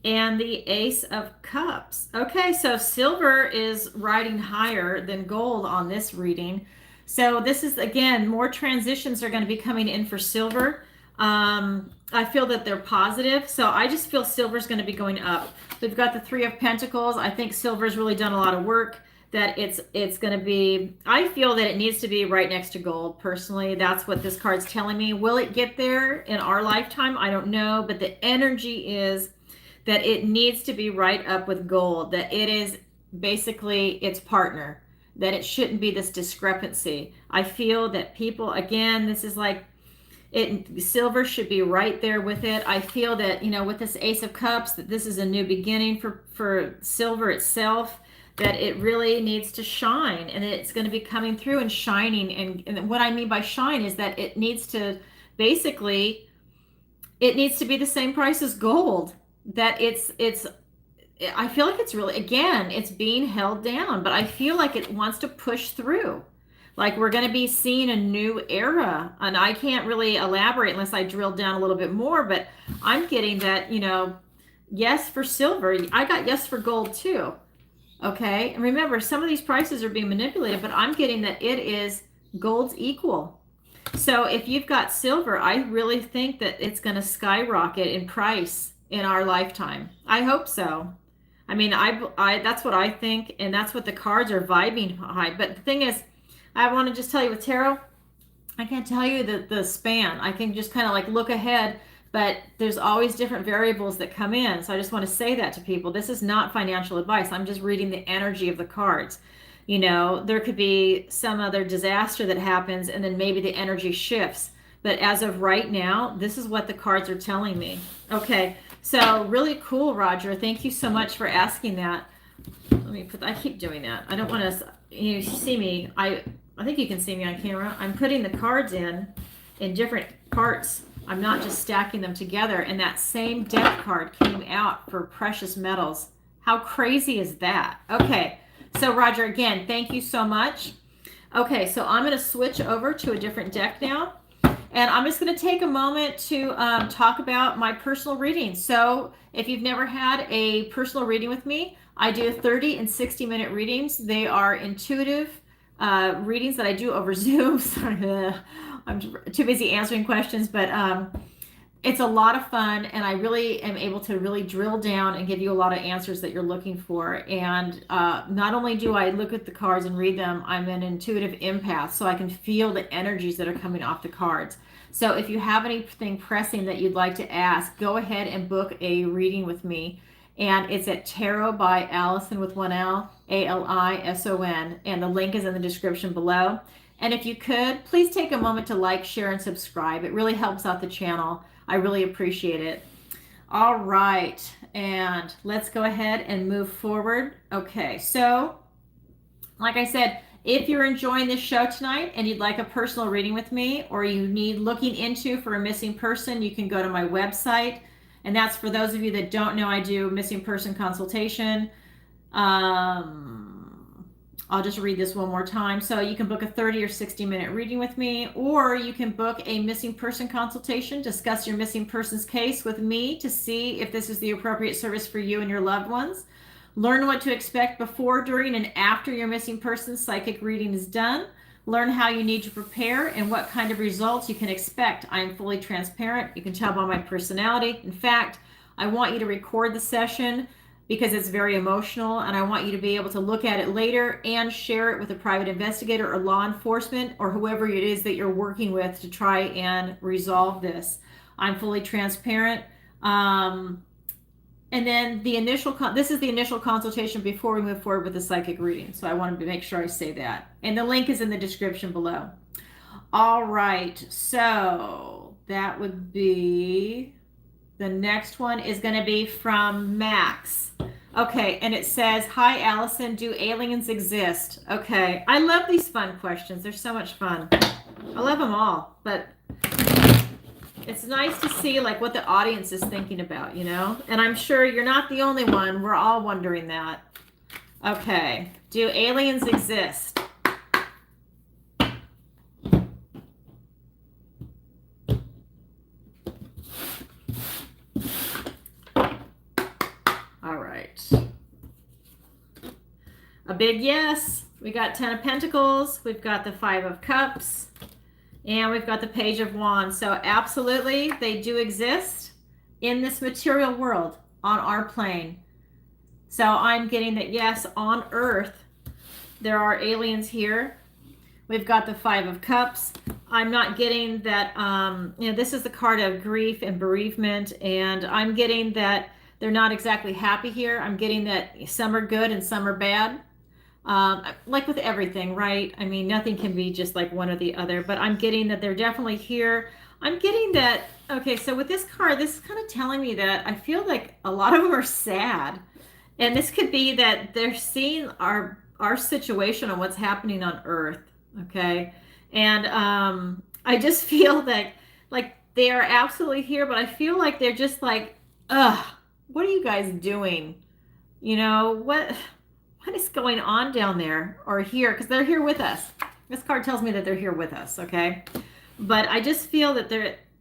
[SPEAKER 1] and the Ace of Cups. Okay, so silver is riding higher than gold on this reading. So this is, again, more transitions are going to be coming in for silver. I feel that they're positive. So I just feel silver is going to be going up. We've got the Three of Pentacles. I think silver's really done a lot of work. That it's going to be, I feel that it needs to be right next to gold. Personally, that's what this card's telling me. Will it get there in our lifetime? I don't know. But the energy is that it needs to be right up with gold, that it is basically its partner, that it shouldn't be this discrepancy. I feel that people, again, this is like, silver should be right there with it. I feel that, you know, with this Ace of Cups, that this is a new beginning for silver itself, that it really needs to shine, and it's going to be coming through and shining. And what I mean by shine is that it needs to, basically, it needs to be the same price as gold. That I feel like it's really, again, it's being held down, but I feel like it wants to push through. Like we're going to be seeing a new era, and I can't really elaborate unless I drill down a little bit more, but I'm getting that, you know, yes for silver. I got yes for gold too. Okay. And remember, some of these prices are being manipulated, but I'm getting that it is gold's equal. So if you've got silver, I really think that it's going to skyrocket in price in our lifetime. I hope so. I mean, I that's what I think, and that's what the cards are vibing high. But the thing is, I want to just tell you with tarot, I can't tell you the span. I can just kind of like look ahead, but there's always different variables that come in. So I just want to say that to people. This is not financial advice. I'm just reading the energy of the cards. You know, there could be some other disaster that happens, and then maybe the energy shifts. But as of right now, this is what the cards are telling me. Okay, so really cool, Roger. Thank you so much for asking that. Let me put, I keep doing that. I don't want to, you see me. I think you can see me on camera. I'm putting the cards in different parts. I'm not just stacking them together. And that same death card came out for precious metals. How crazy is that? Okay, so Roger, again, thank you so much. Okay, so I'm going to switch over to a different deck now. And I'm just going to take a moment to talk about my personal readings. So if you've never had a personal reading with me, I do 30 and 60-minute readings. They are intuitive readings that I do over Zoom. Sorry, I'm too busy answering questions, but it's a lot of fun, and I really am able to really drill down and give you a lot of answers that you're looking for. And not only do I look at the cards and read them, I'm an intuitive empath, so I can feel the energies that are coming off the cards. So if you have anything pressing that you'd like to ask, go ahead and book a reading with me. And it's at Tarot by Alison with one L, Alison, and the link is in the description below. And if you could, please take a moment to like, share, and subscribe. It really helps out the channel. I really appreciate it. All right, and let's go ahead and move forward. Okay, so like I said, if you're enjoying this show tonight and you'd like a personal reading with me, or you need looking into for a missing person, you can go to my website. And that's for those of you that don't know, I do missing person consultation. I'll just read this one more time. So you can book a 30 or 60-minute reading with me, or you can book a missing person consultation, discuss your missing person's case with me to see if this is the appropriate service for you and your loved ones. Learn what to expect before, during, and after your missing person's psychic reading is done. Learn how you need to prepare and what kind of results you can expect. I am fully transparent. You can tell by my personality. In fact, I want you to record the session because it's very emotional, and I want you to be able to look at it later and share it with a private investigator or law enforcement or whoever it is that you're working with to try and resolve this. I'm fully transparent. And then this is the initial consultation before we move forward with the psychic reading. So I wanted to make sure I say that. And the link is in the description below. All right. So that would be, the next one is going to be from Max. Okay. And it says, hi, Alison, do aliens exist? Okay. I love these fun questions. They're so much fun. I love them all, but it's nice to see like what the audience is thinking about, you know? And I'm sure you're not the only one. We're all wondering that. Okay. Do aliens exist? All right. A big yes. We got 10 of Pentacles. We've got the 5 of Cups. And we've got the Page of Wands. So absolutely, they do exist in this material world on our plane. So I'm getting that, yes, on Earth, there are aliens here. We've got the 5 of Cups. I'm not getting that, you know, this is the card of grief and bereavement. And I'm getting that they're not exactly happy here. I'm getting that some are good and some are bad. Like with everything, right? I mean, nothing can be just like one or the other, but I'm getting that they're definitely here. I'm getting that, okay, so with this card, this is kind of telling me that I feel like a lot of them are sad. And this could be that they're seeing our situation and what's happening on Earth, okay? And I just feel that like they are absolutely here, but I feel like they're just like, ugh, what are you guys doing? You know, what is going on down there or here? Because they're here with us. This card tells me that they're here with us, okay? But I just feel that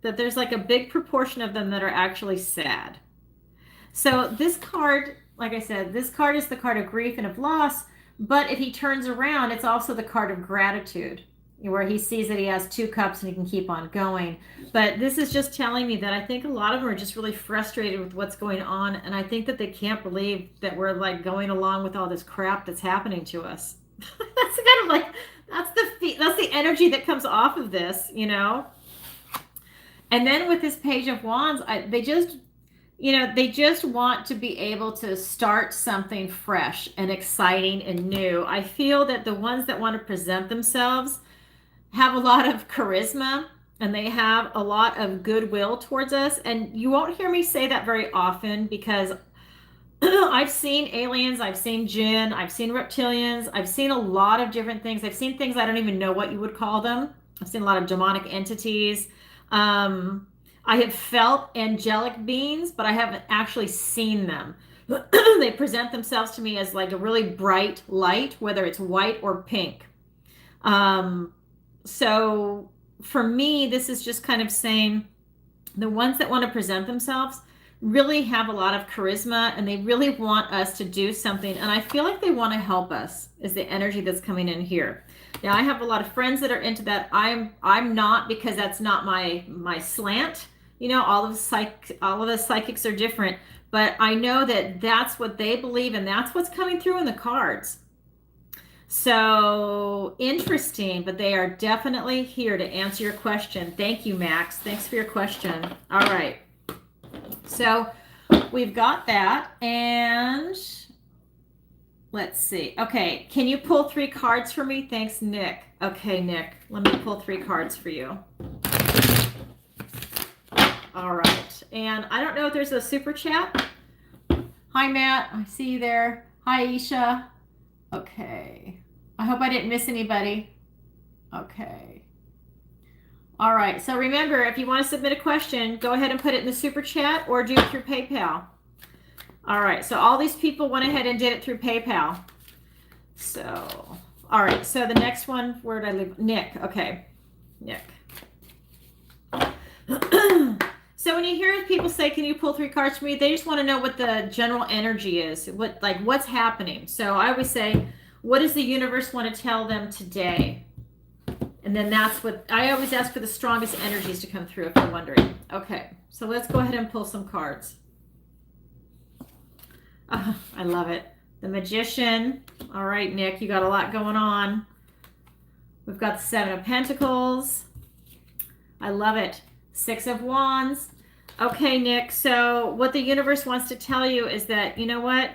[SPEAKER 1] there's like a big proportion of them that are actually sad. So this card, like I said, this card is the card of grief and of loss, but if he turns around, it's also the card of gratitude, where he sees that he has 2 cups and he can keep on going. But this is just telling me that I think a lot of them are just really frustrated with what's going on, and I think that they can't believe that we're like going along with all this crap that's happening to us. That's kind of like, that's the energy that comes off of this, you know? And then with this Page of Wands, they just want to be able to start something fresh and exciting and new. I feel that the ones that want to present themselves have a lot of charisma and they have a lot of goodwill towards us. And you won't hear me say that very often because I've seen aliens, I've seen jinn, I've seen reptilians, I've seen a lot of different things. I've seen things I don't even know what you would call them. I've seen a lot of demonic entities. I have felt angelic beings, but I haven't actually seen them. They present themselves to me as like a really bright light, whether it's white or pink. So for me, this is just kind of saying the ones that want to present themselves really have a lot of charisma and they really want us to do something. And I feel like they want to help us is the energy that's coming in here. Now I have a lot of friends that are into that. I'm not, because that's not my slant. You know, all of the psychics are different, but I know that that's what they believe and that's what's coming through in the cards. So interesting, but they are definitely here to answer your question. Thank you, Max. Thanks for your question. All right. So we've got that, and let's see. Okay, can you pull 3 cards for me? Thanks, Nick. Okay, Nick, let me pull 3 cards for you. All right, and I don't know if there's a super chat. Hi, Matt. I see you there. Hi, Isha. Okay. I hope I didn't miss anybody. Okay. All right. So remember, if you want to submit a question, go ahead and put it in the super chat or do it through PayPal. All right. So all these people went ahead and did it through PayPal. So, all right. So the next one, where did I leave? Nick. Okay. Nick. So when you hear people say, can you pull 3 cards for me? They just want to know what the general energy is, what's happening. So I always say, what does the universe want to tell them today? And then that's what I always ask for, the strongest energies to come through if you're wondering. Okay, so let's go ahead and pull some cards. I love it. The Magician. All right, Nick, you got a lot going on. We've got the Seven of Pentacles. I love it. Six of Wands. Okay, Nick, so what the universe wants to tell you is that, you know what?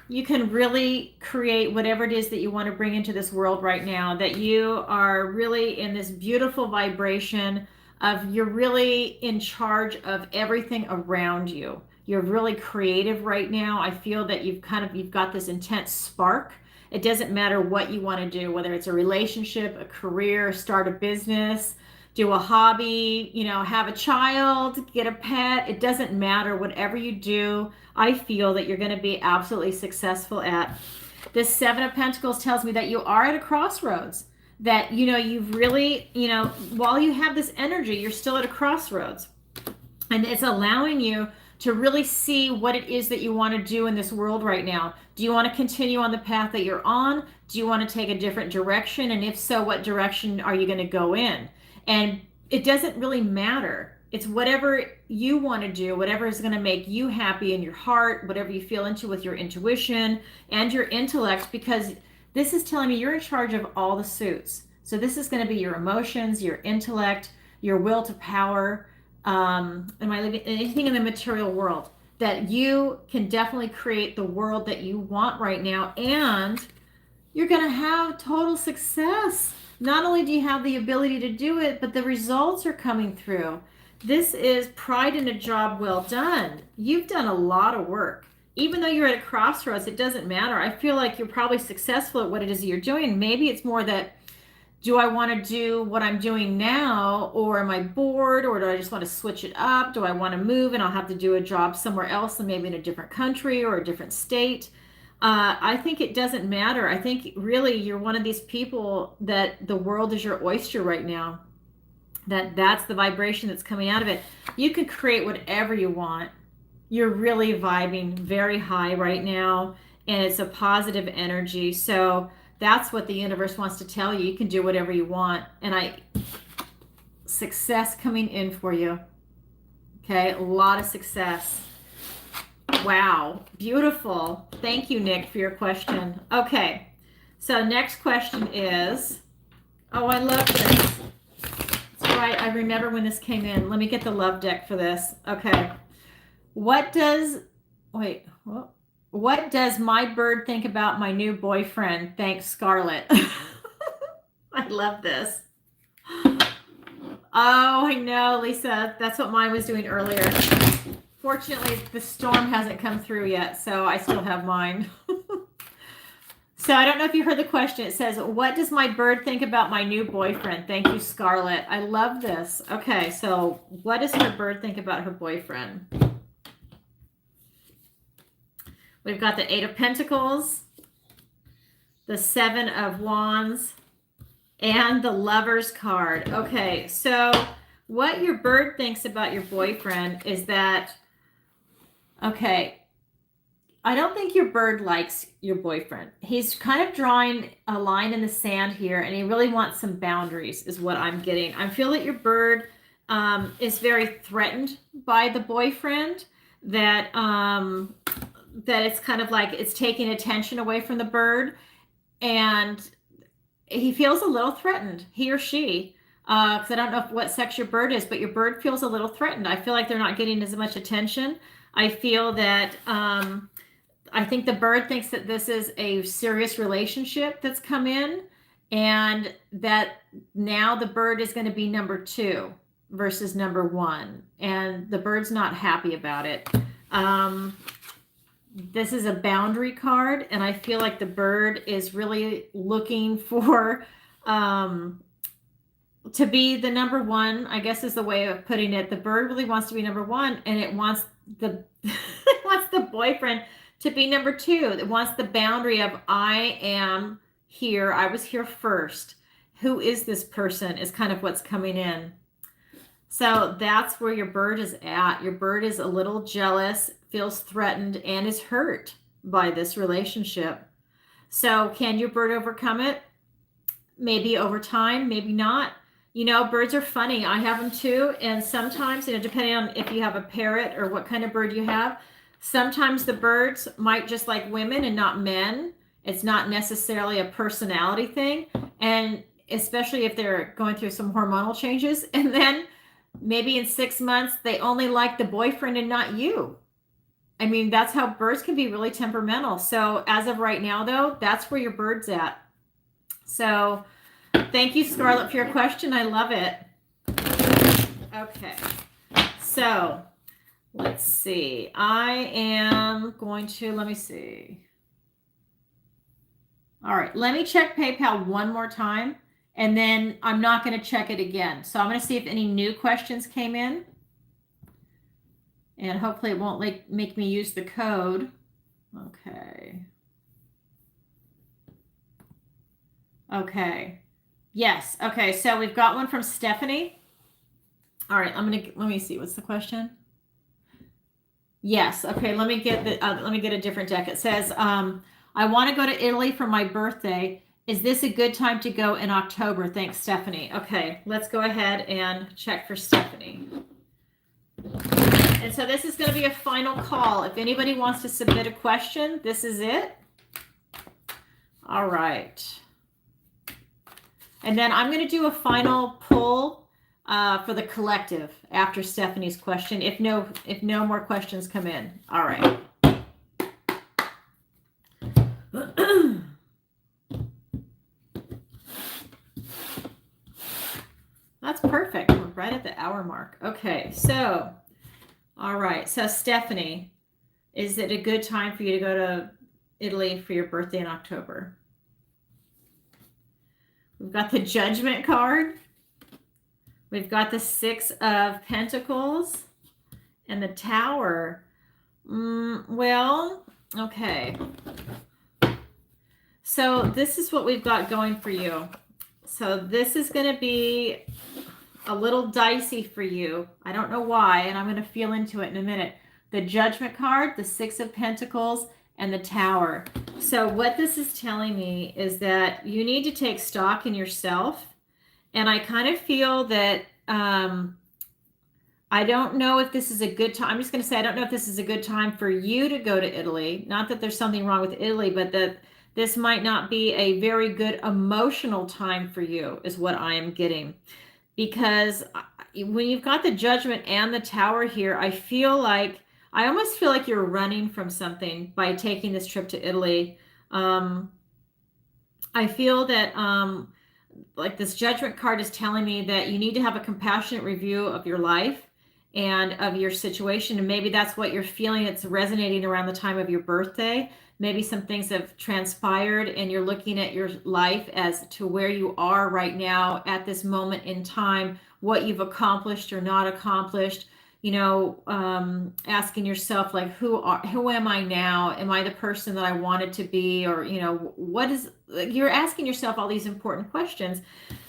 [SPEAKER 1] You can really create whatever it is that you want to bring into this world right now, that you are really in this beautiful vibration of you're really in charge of everything around you. You're really creative right now. I feel that you've got this intense spark. It doesn't matter what you want to do, whether it's a relationship, a career, start a business, do a hobby, have a child, get a pet. It doesn't matter. Whatever you do, I feel that you're going to be absolutely successful at. This Seven of Pentacles tells me that you are at a crossroads, that, you've really, while you have this energy, you're still at a crossroads. And it's allowing you to really see what it is that you want to do in this world right now. Do you want to continue on the path that you're on? Do you want to take a different direction? And if so, what direction are you going to go in? And it doesn't really matter. It's whatever you want to do, whatever is going to make you happy in your heart, whatever you feel into with your intuition and your intellect, because this is telling me you're in charge of all the suits. So this is going to be your emotions, your intellect, your will to power, anything in the material world, that you can definitely create the world that you want right now, and you're going to have total success. Not only do you have the ability to do it, but the results are coming through. This is pride in a job well done. You've done a lot of work. Even though you're at a crossroads, it doesn't matter. I feel like you're probably successful at what it is you're doing. Maybe it's more that, do I want to do what I'm doing now, or am I bored, or do I just want to switch it up? Do I want to move and I'll have to do a job somewhere else, and maybe in a different country or a different state? I think it doesn't matter. I think really you're one of these people that the world is your oyster right now. That's the vibration that's coming out of it. You can create whatever you want. You're really vibing very high right now, and it's a positive energy. So that's what the universe wants to tell you. You can do whatever you want. And success coming in for you. Okay, a lot of success. Wow, beautiful. Thank you, Nick, for your question. Okay, so next question is, oh, I love this. That's right, I remember when this came in. Let me get the love deck for this. Okay, what does my bird think about my new boyfriend? Thanks, Scarlet. I love this. Oh, I know, Lisa. That's what mine was doing earlier. Fortunately, the storm hasn't come through yet, so I still have mine. So I don't know if you heard the question. It says, what does my bird think about my new boyfriend? Thank you, Scarlet. I love this. Okay, so what does her bird think about her boyfriend? We've got the Eight of Pentacles, the Seven of Wands, and the Lover's card. Okay, so what your bird thinks about your boyfriend is that, okay, I don't think your bird likes your boyfriend. He's kind of drawing a line in the sand here, and he really wants some boundaries is what I'm getting. I feel that your bird is very threatened by the boyfriend, that it's kind of like it's taking attention away from the bird, and he feels a little threatened, he or she, because I don't know what sex your bird is, but your bird feels a little threatened. I feel like they're not getting as much attention. I feel that I think the bird thinks that this is a serious relationship that's come in, and that now the bird is going to be number 2 versus number 1, and the bird's not happy about it. This is a boundary card, and I feel like the bird is really looking for to be the number 1, I guess is the way of putting it. The bird really wants to be number 1, and it wants the it wants the boyfriend to be number 2. It wants the boundary of, I am here. I was here first. Who is this person is kind of what's coming in. So that's where your bird is at. Your bird is a little jealous, feels threatened, and is hurt by this relationship. So can your bird overcome it? Maybe over time, maybe not. Birds are funny. I have them too. And sometimes, depending on if you have a parrot or what kind of bird you have, Sometimes the birds might just like women and not men. It's not necessarily a personality thing. And especially if they're going through some hormonal changes. And then maybe in 6 months, they only like the boyfriend and not you. I mean, that's how birds can be really temperamental. So as of right now, though, that's where your bird's at. So thank you, Scarlet, for your question. I love it. Okay. So let's see. I am going to, let me see. All right. Let me check PayPal one more time, and then I'm not going to check it again. So I'm going to see if any new questions came in. And hopefully it won't make me use the code. Okay. Okay. Yes. Okay. So we've got one from Stephanie. All right. Let me see. What's the question? Yes. Okay. Let me get a different deck. It says, I want to go to Italy for my birthday. Is this a good time to go in October? Thanks, Stephanie. Okay. Let's go ahead and check for Stephanie. And so this is going to be a final call. If anybody wants to submit a question, this is it. All right. And then I'm going to do a final pull for the collective after Stephanie's question, if no more questions come in. All right. That's perfect. We're right at the hour mark. Okay, so, all right. So Stephanie, is it a good time for you to go to Italy for your birthday in October? We've got the Judgment card. We've got the 6 of Pentacles and the Tower. Well, okay. So this is what we've got going for you. So this is going to be a little dicey for you. I don't know why, and I'm going to feel into it in a minute. The Judgment card, the 6 of Pentacles, and the Tower. So what this is telling me is that you need to take stock in yourself. And I kind of feel that I don't know if this is a good time. I'm just going to say I don't know if this is a good time for you to go to Italy. Not that there's something wrong with Italy, but that this might not be a very good emotional time for you is what I am getting. Because when you've got the Judgment and the Tower here, I almost feel like you're running from something by taking this trip to Italy. I feel that like this Judgment card is telling me that you need to have a compassionate review of your life and of your situation. And maybe that's what you're feeling. It's resonating around the time of your birthday. Maybe some things have transpired and you're looking at your life as to where you are right now at this moment in time, what you've accomplished or not accomplished, asking yourself, like, who am I now? Am I the person that I wanted to be? Or, you're asking yourself all these important questions.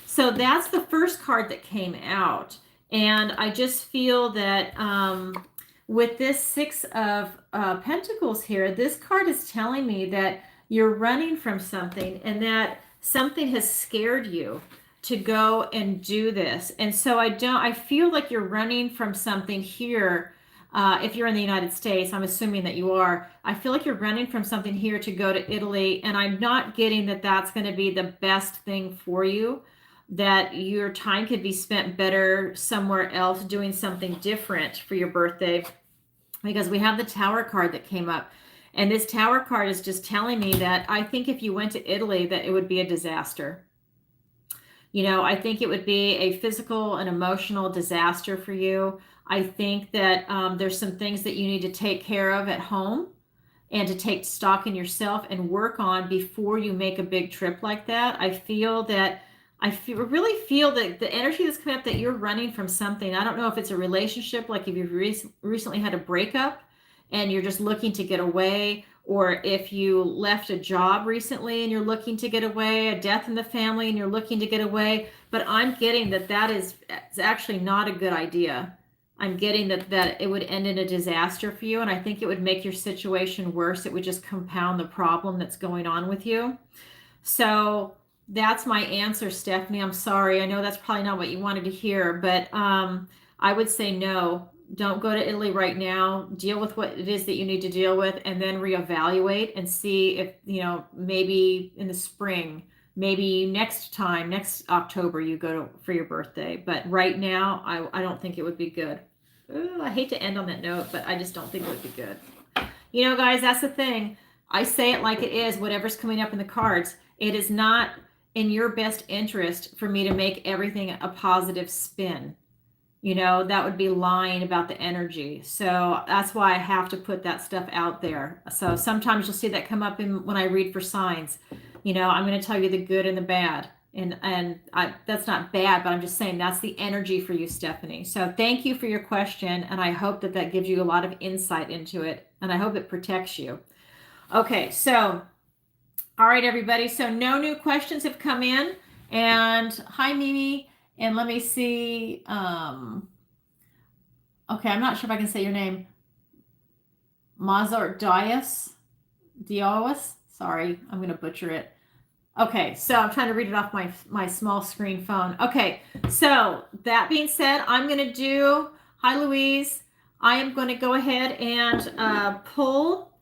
[SPEAKER 1] So that's the first card that came out. And I just feel that with this 6 of Pentacles here, this card is telling me that you're running from something and that something has scared you to go and do this. And so I feel like you're running from something here. If you're in the United States, I'm assuming that you are. I feel like you're running from something here to go to Italy. And I'm not getting that that's going to be the best thing for you, that your time could be spent better somewhere else doing something different for your birthday, because we have the Tower card that came up. And this Tower card is just telling me that I think if you went to Italy, that it would be a disaster. I think it would be a physical and emotional disaster for you. I think that there's some things that you need to take care of at home and to take stock in yourself and work on before you make a big trip like that. I really feel that the energy that's coming up, that you're running from something. I don't know if it's a relationship, like if you've recently had a breakup and you're just looking to get away, or if you left a job recently and you're looking to get away, a death in the family and you're looking to get away. But I'm getting that is actually not a good idea. I'm getting that it would end in a disaster for you. And I think it would make your situation worse. It would just compound the problem that's going on with you. So that's my answer, Stephanie. I'm sorry. I know that's probably not what you wanted to hear, but I would say no. don't go to Italy right now. Deal with what it is that you need to deal with, and then reevaluate and see if, maybe in the spring, maybe next October, you go for your birthday. But right now, I don't think it would be good. Ooh, I hate to end on that note, but I just don't think it would be good. Guys, that's the thing. I say it like it is, whatever's coming up in the cards. It is not in your best interest for me to make everything a positive spin. That would be lying about the energy. So that's why I have to put that stuff out there. So sometimes you'll see that come up when I read for signs. I'm going to tell you the good and the bad. And that's not bad, but I'm just saying that's the energy for you, Stephanie. So thank you for your question. And I hope that gives you a lot of insight into it. And I hope it protects you. Okay, so, all right, everybody. So no new questions have come in. And hi, Mimi. And let me see. Okay, I'm not sure if I can say your name. Mazar Dias. Sorry, I'm going to butcher it. Okay, so I'm trying to read it off my small screen phone. Okay, so that being said, I'm going to do, hi, Louise. I am going to go ahead and pull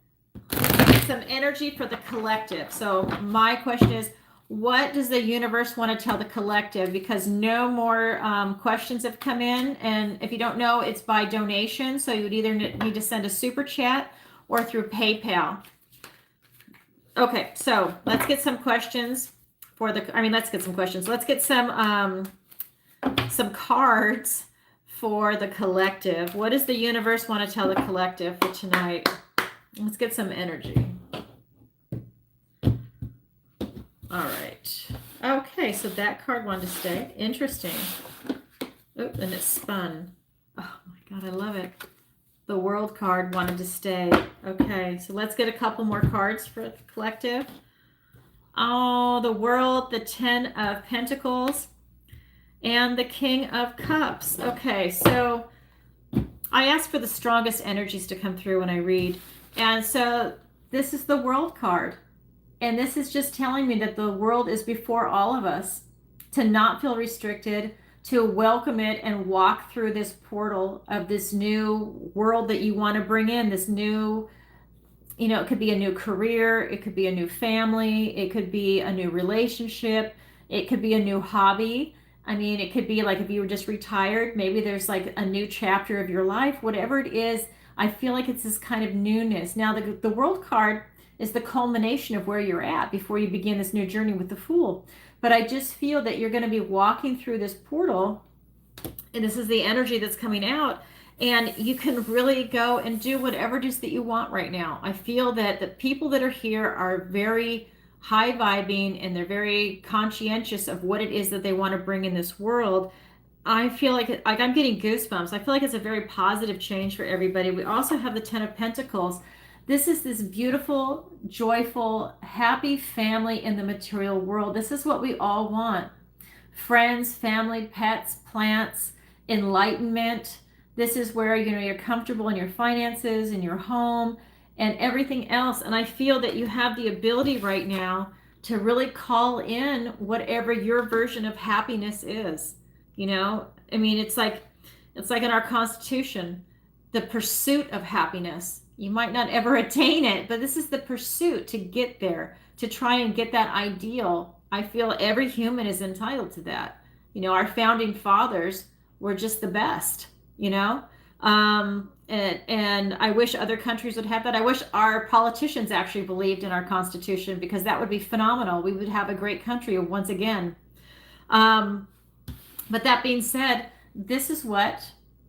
[SPEAKER 1] some energy for the collective. So my question is, what does the universe want to tell the collective? Because no more questions have come in. And if you don't know, it's by donation. So you would either need to send a super chat or through PayPal. Okay, so let's get some questions let's get some questions. Let's get some cards for the collective. What does the universe want to tell the collective for tonight? Let's get some energy. All right. Okay, so that card wanted to stay. Interesting. Oh, and it spun. Oh my God, I love it. The World card wanted to stay. Okay, so let's get a couple more cards for the collective. Oh, the World, the 10 of Pentacles, and the King of Cups. Okay, so I asked for the strongest energies to come through when I read. And so this is the World card. And this is just telling me that the world is before all of us, to not feel restricted, to welcome it and walk through this portal of this new world that you want to bring in, this new, it could be a new career, it could be a new family, it could be a new relationship, it could be a new hobby. I mean, it could be like if you were just retired, maybe there's like a new chapter of your life, whatever it is. I feel like it's this kind of newness. Now, the World card is the culmination of where you're at before you begin this new journey with the Fool. But I just feel that you're going to be walking through this portal, and this is the energy that's coming out, and you can really go and do whatever it is that you want right now. I feel that the people that are here are very high vibing, and they're very conscientious of what it is that they want to bring in this world. I feel like I'm getting goosebumps. I feel like it's a very positive change for everybody. We also have the 10 of Pentacles. This is this beautiful, joyful, happy family in the material world. This is what we all want. Friends, family, pets, plants, enlightenment. This is where, you're comfortable in your finances, in your home, and everything else. And I feel that you have the ability right now to really call in whatever your version of happiness is. I mean, it's like in our Constitution, the pursuit of happiness. You might not ever attain it, but this is the pursuit to get there, to try and get that ideal. I feel every human is entitled to that. Our founding fathers were just the best, and I wish other countries would have that. I wish our politicians actually believed in our Constitution, because that would be phenomenal. We would have a great country once again. But that being said, this is what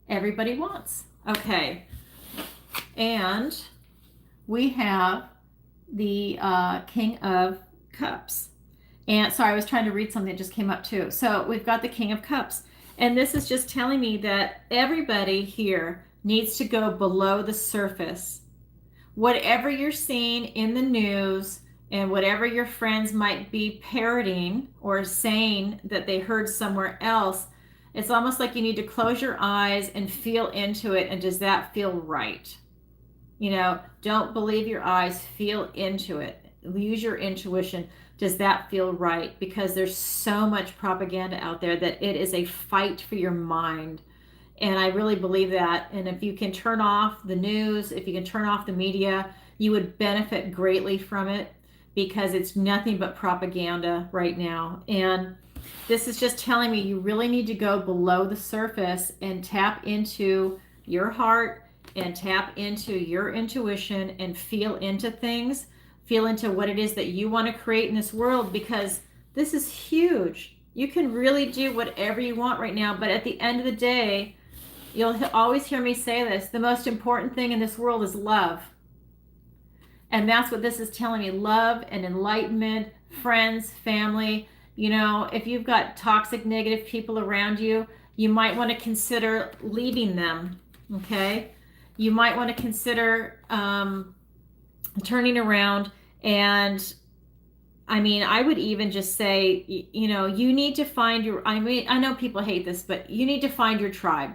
[SPEAKER 1] everybody wants. Okay. And we have the King of Cups. And sorry, I was trying to read something that just came up too. So we've got the King of Cups. And this is just telling me that everybody here needs to go below the surface. Whatever you're seeing in the news and whatever your friends might be parroting or saying that they heard somewhere else, it's almost like you need to close your eyes and feel into it. And does that feel right? Don't believe your eyes, feel into it. Use your intuition. Does that feel right? Because there's so much propaganda out there that it is a fight for your mind. And I really believe that. And if you can turn off the news, if you can turn off the media, you would benefit greatly from it, because it's nothing but propaganda right now. And this is just telling me you really need to go below the surface and tap into your heart and tap into your intuition and feel into things, feel into what it is that you want to create in this world, because this is huge. You can really do whatever you want right now, but at the end of the day, you'll always hear me say this, the most important thing in this world is love. And that's what this is telling me, love and enlightenment, friends, family. You know, if you've got toxic, negative people around you, you might want to consider leaving them, okay? You might want to consider turning around. And I mean, I would even just say, you know, you need to find your, I mean, I know people hate this, but you need to find your tribe.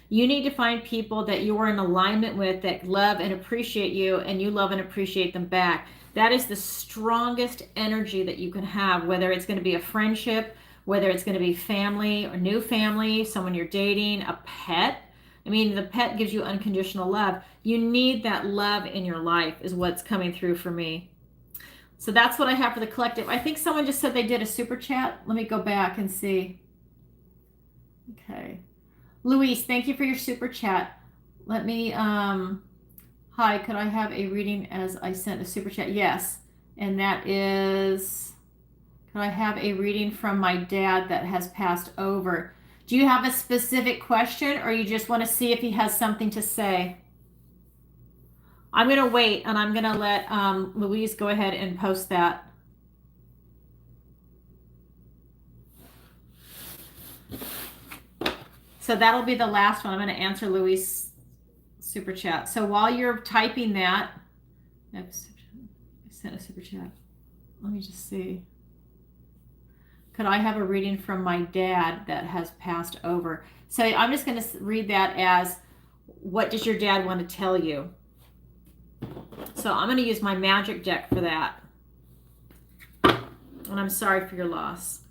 [SPEAKER 1] You need to find people that you are in alignment with, that love and appreciate you, and you love and appreciate them back. That is the strongest energy that you can have, whether it's going to be a friendship, whether it's going to be family or new family, someone you're dating, a pet. I mean, the pet gives you unconditional love. You need that love in your life is what's coming through for me. So that's what I have for the collective. I think someone just said they did a super chat. Let me go back and see. Okay. Luis, thank you for your super chat. Let me, hi, could I have a reading as I sent a super chat? Yes. And that is, could I have a reading from my dad that has passed over? Do you have a specific question, or you just want to see if he has something to say? I'm going to wait, and I'm going to let Louise go ahead and post that. So that'll be the last one. I'm going to answer Louise' super chat. So while you're typing that, I sent a super chat. Let me just see. Could I have a reading from my dad that has passed over? So I'm just going to read that as, what does your dad want to tell you? So I'm going to use my magic deck for that. And I'm sorry for your loss.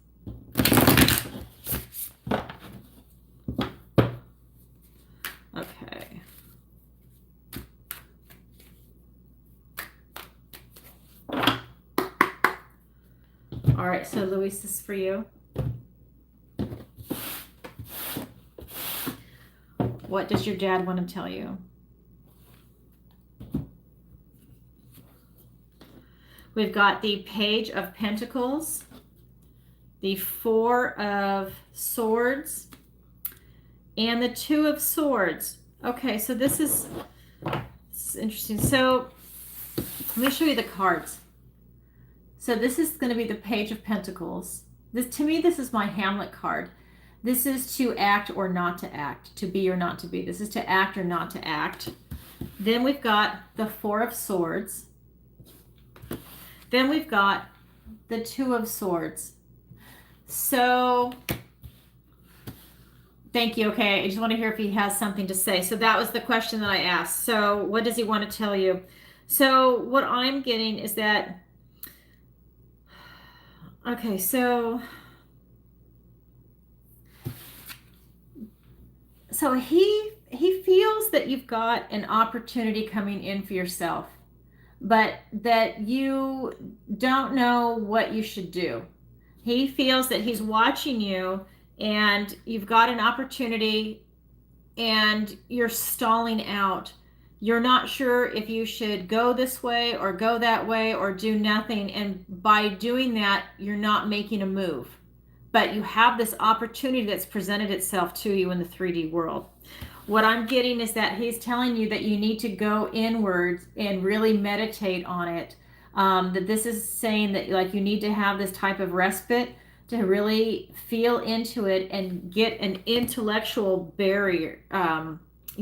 [SPEAKER 1] Okay. All right, so Luis, this is for you. What does your dad want to tell you? We've got the Page of Pentacles, the Four of Swords, and the Two of Swords. Okay, so this is interesting. So let me show you the cards. So this is going to be the Page of Pentacles. This, to me, this is my Hamlet card. This is to act or not to act, to be or not to be. This is to act or not to act. Then we've got the Four of Swords. Then we've got the Two of Swords. So, thank you. Okay, I just want to hear if he has something to say. So that was the question that I asked. So what does he want to tell you? So what I'm getting is that, okay, so he feels that you've got an opportunity coming in for yourself, but that you don't know what you should do. He feels that he's watching you and you've got an opportunity and you're stalling out. You're not sure if you should go this way or go that way or do nothing. And by doing that, you're not making a move. But you have this opportunity that's presented itself to you in the 3D world. What I'm getting is that he's telling you that you need to go inwards and really meditate on it. That this is saying that, like, you need to have this type of respite to really feel into it and get an intellectual barrier,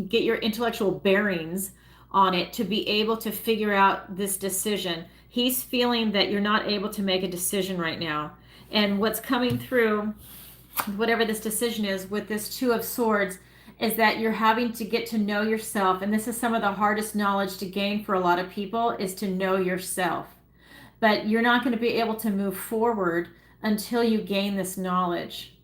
[SPEAKER 1] get your intellectual bearings on it to be able to figure out this decision. He's feeling that you're not able to make a decision right now. And what's coming through, whatever this decision is with this Two of Swords, is that you're having to get to know yourself. And this is some of the hardest knowledge to gain for a lot of people, is to know yourself. But you're not going to be able to move forward until you gain this knowledge.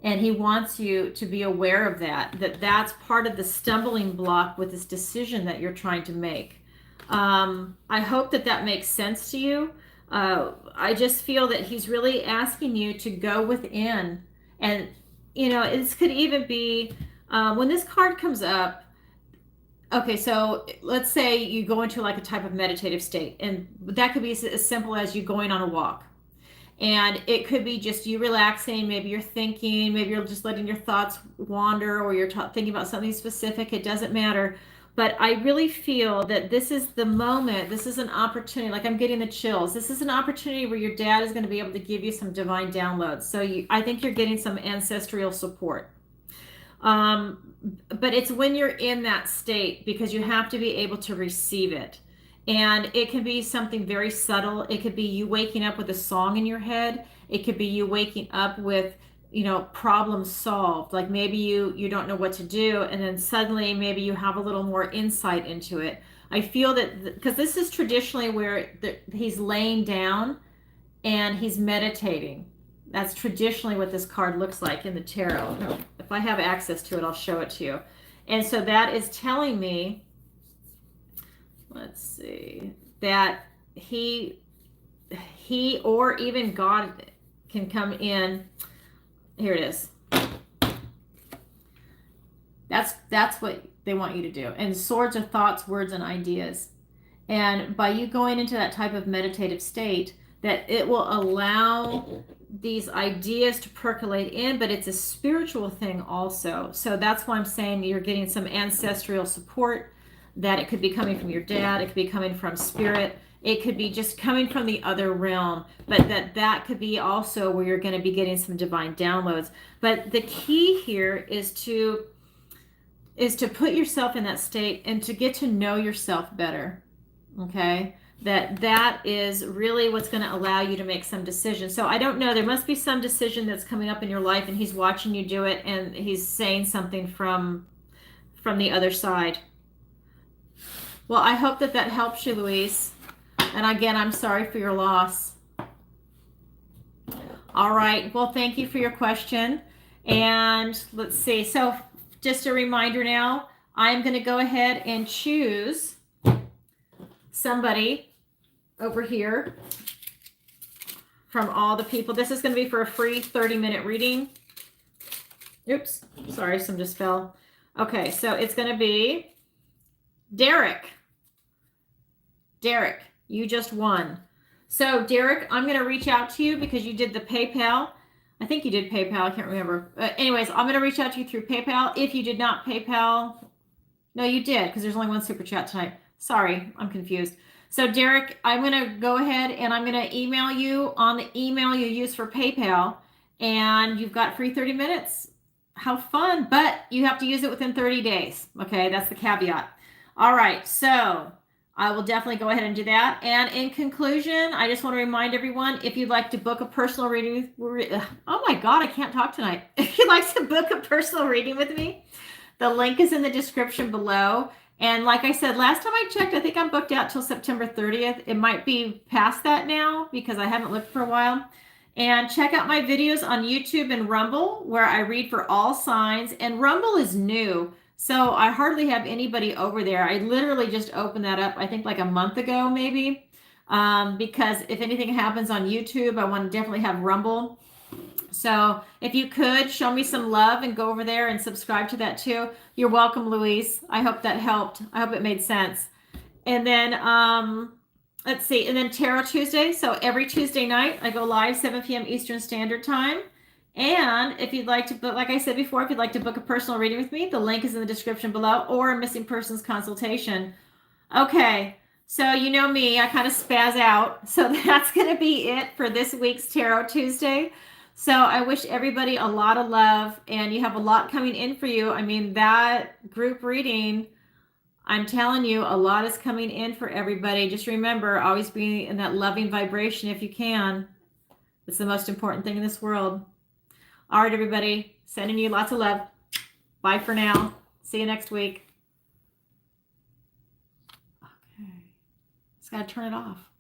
[SPEAKER 1] And he wants you to be aware of that that's part of the stumbling block with this decision that you're trying to make. I hope that makes sense to you. I just feel that he's really asking you to go within. And, this could even be when this card comes up. Okay, so let's say you go into like a type of meditative state, and that could be as simple as you going on a walk. And it could be just you relaxing. Maybe you're thinking, maybe you're just letting your thoughts wander, or you're thinking about something specific. It doesn't matter. But I really feel that this is the moment. This is an opportunity. Like, I'm getting the chills. This is an opportunity where your dad is going to be able to give you some divine downloads. So I think you're getting some ancestral support. But it's when you're in that state, because you have to be able to receive it. And it can be something very subtle. It could be you waking up with a song in your head. It could be you waking up with, problem solved. Like maybe you don't know what to do, and then suddenly maybe you have a little more insight into it. I feel that because this is traditionally where he's laying down and he's meditating. That's traditionally what this card looks like in the tarot. If I have access to it, I'll show it to you. And so that is telling me, let's see, that he or even God can come in. Here it is. That's what they want you to do. And swords are thoughts, words, and ideas. And by you going into that type of meditative state, that it will allow these ideas to percolate in, but it's a spiritual thing also. So that's why I'm saying you're getting some ancestral support, that it could be coming from your dad, it could be coming from spirit, it could be just coming from the other realm, but that could be also where you're going to be getting some divine downloads. But the key here is to put yourself in that state and to get to know yourself better. Okay? That is really what's going to allow you to make some decisions. So I don't know, there must be some decision that's coming up in your life, and he's watching you do it, and he's saying something from the other side. Well, I hope that helps you, Louise. And again, I'm sorry for your loss. All right. Well, thank you for your question. And let's see. So just a reminder now, I'm going to go ahead and choose somebody over here from all the people. This is going to be for a free 30-minute reading. Oops. Sorry, some just fell. Okay. So it's going to be Derek. Derek, you just won. So Derek, I'm going to reach out to you because you did the PayPal. I think you did PayPal. I can't remember. Anyways, I'm going to reach out to you through PayPal. If you did not PayPal, no, you did, because there's only one super chat tonight. Sorry, I'm confused. So Derek, I'm going to go ahead and I'm going to email you on the email you use for PayPal, and you've got free 30 minutes. How fun, but you have to use it within 30 days. Okay, that's the caveat. All right, so I will definitely go ahead and do that. And in conclusion, I just want to remind everyone, if you'd like to book a personal reading, oh my God, I can't talk tonight. If you'd like to book a personal reading with me, the link is in the description below. And like I said, last time I checked, I think I'm booked out till September 30th. It might be past that now because I haven't looked for a while. And check out my videos on YouTube and Rumble, where I read for all signs. And Rumble is new, so I hardly have anybody over there. I literally just opened that up, I think like a month ago, maybe. Because if anything happens on YouTube, I want to definitely have Rumble. So if you could show me some love and go over there and subscribe to that too. You're welcome, Louise. I hope that helped. I hope it made sense. And then, let's see. And then Tarot Tuesday. So every Tuesday night, I go live 7 p.m. Eastern Standard Time. And if you'd like to book, like I said before, if you'd like to book a personal reading with me, the link is in the description below, or a missing persons consultation. Okay, so you know me, I kind of spaz out. So that's going to be it for this week's Tarot Tuesday. So I wish everybody a lot of love, and you have a lot coming in for you. I mean, that group reading, I'm telling you, a lot is coming in for everybody. Just remember, always be in that loving vibration if you can. It's the most important thing in this world. All right, everybody, sending you lots of love. Bye for now. See you next week. Okay. Just got to turn it off.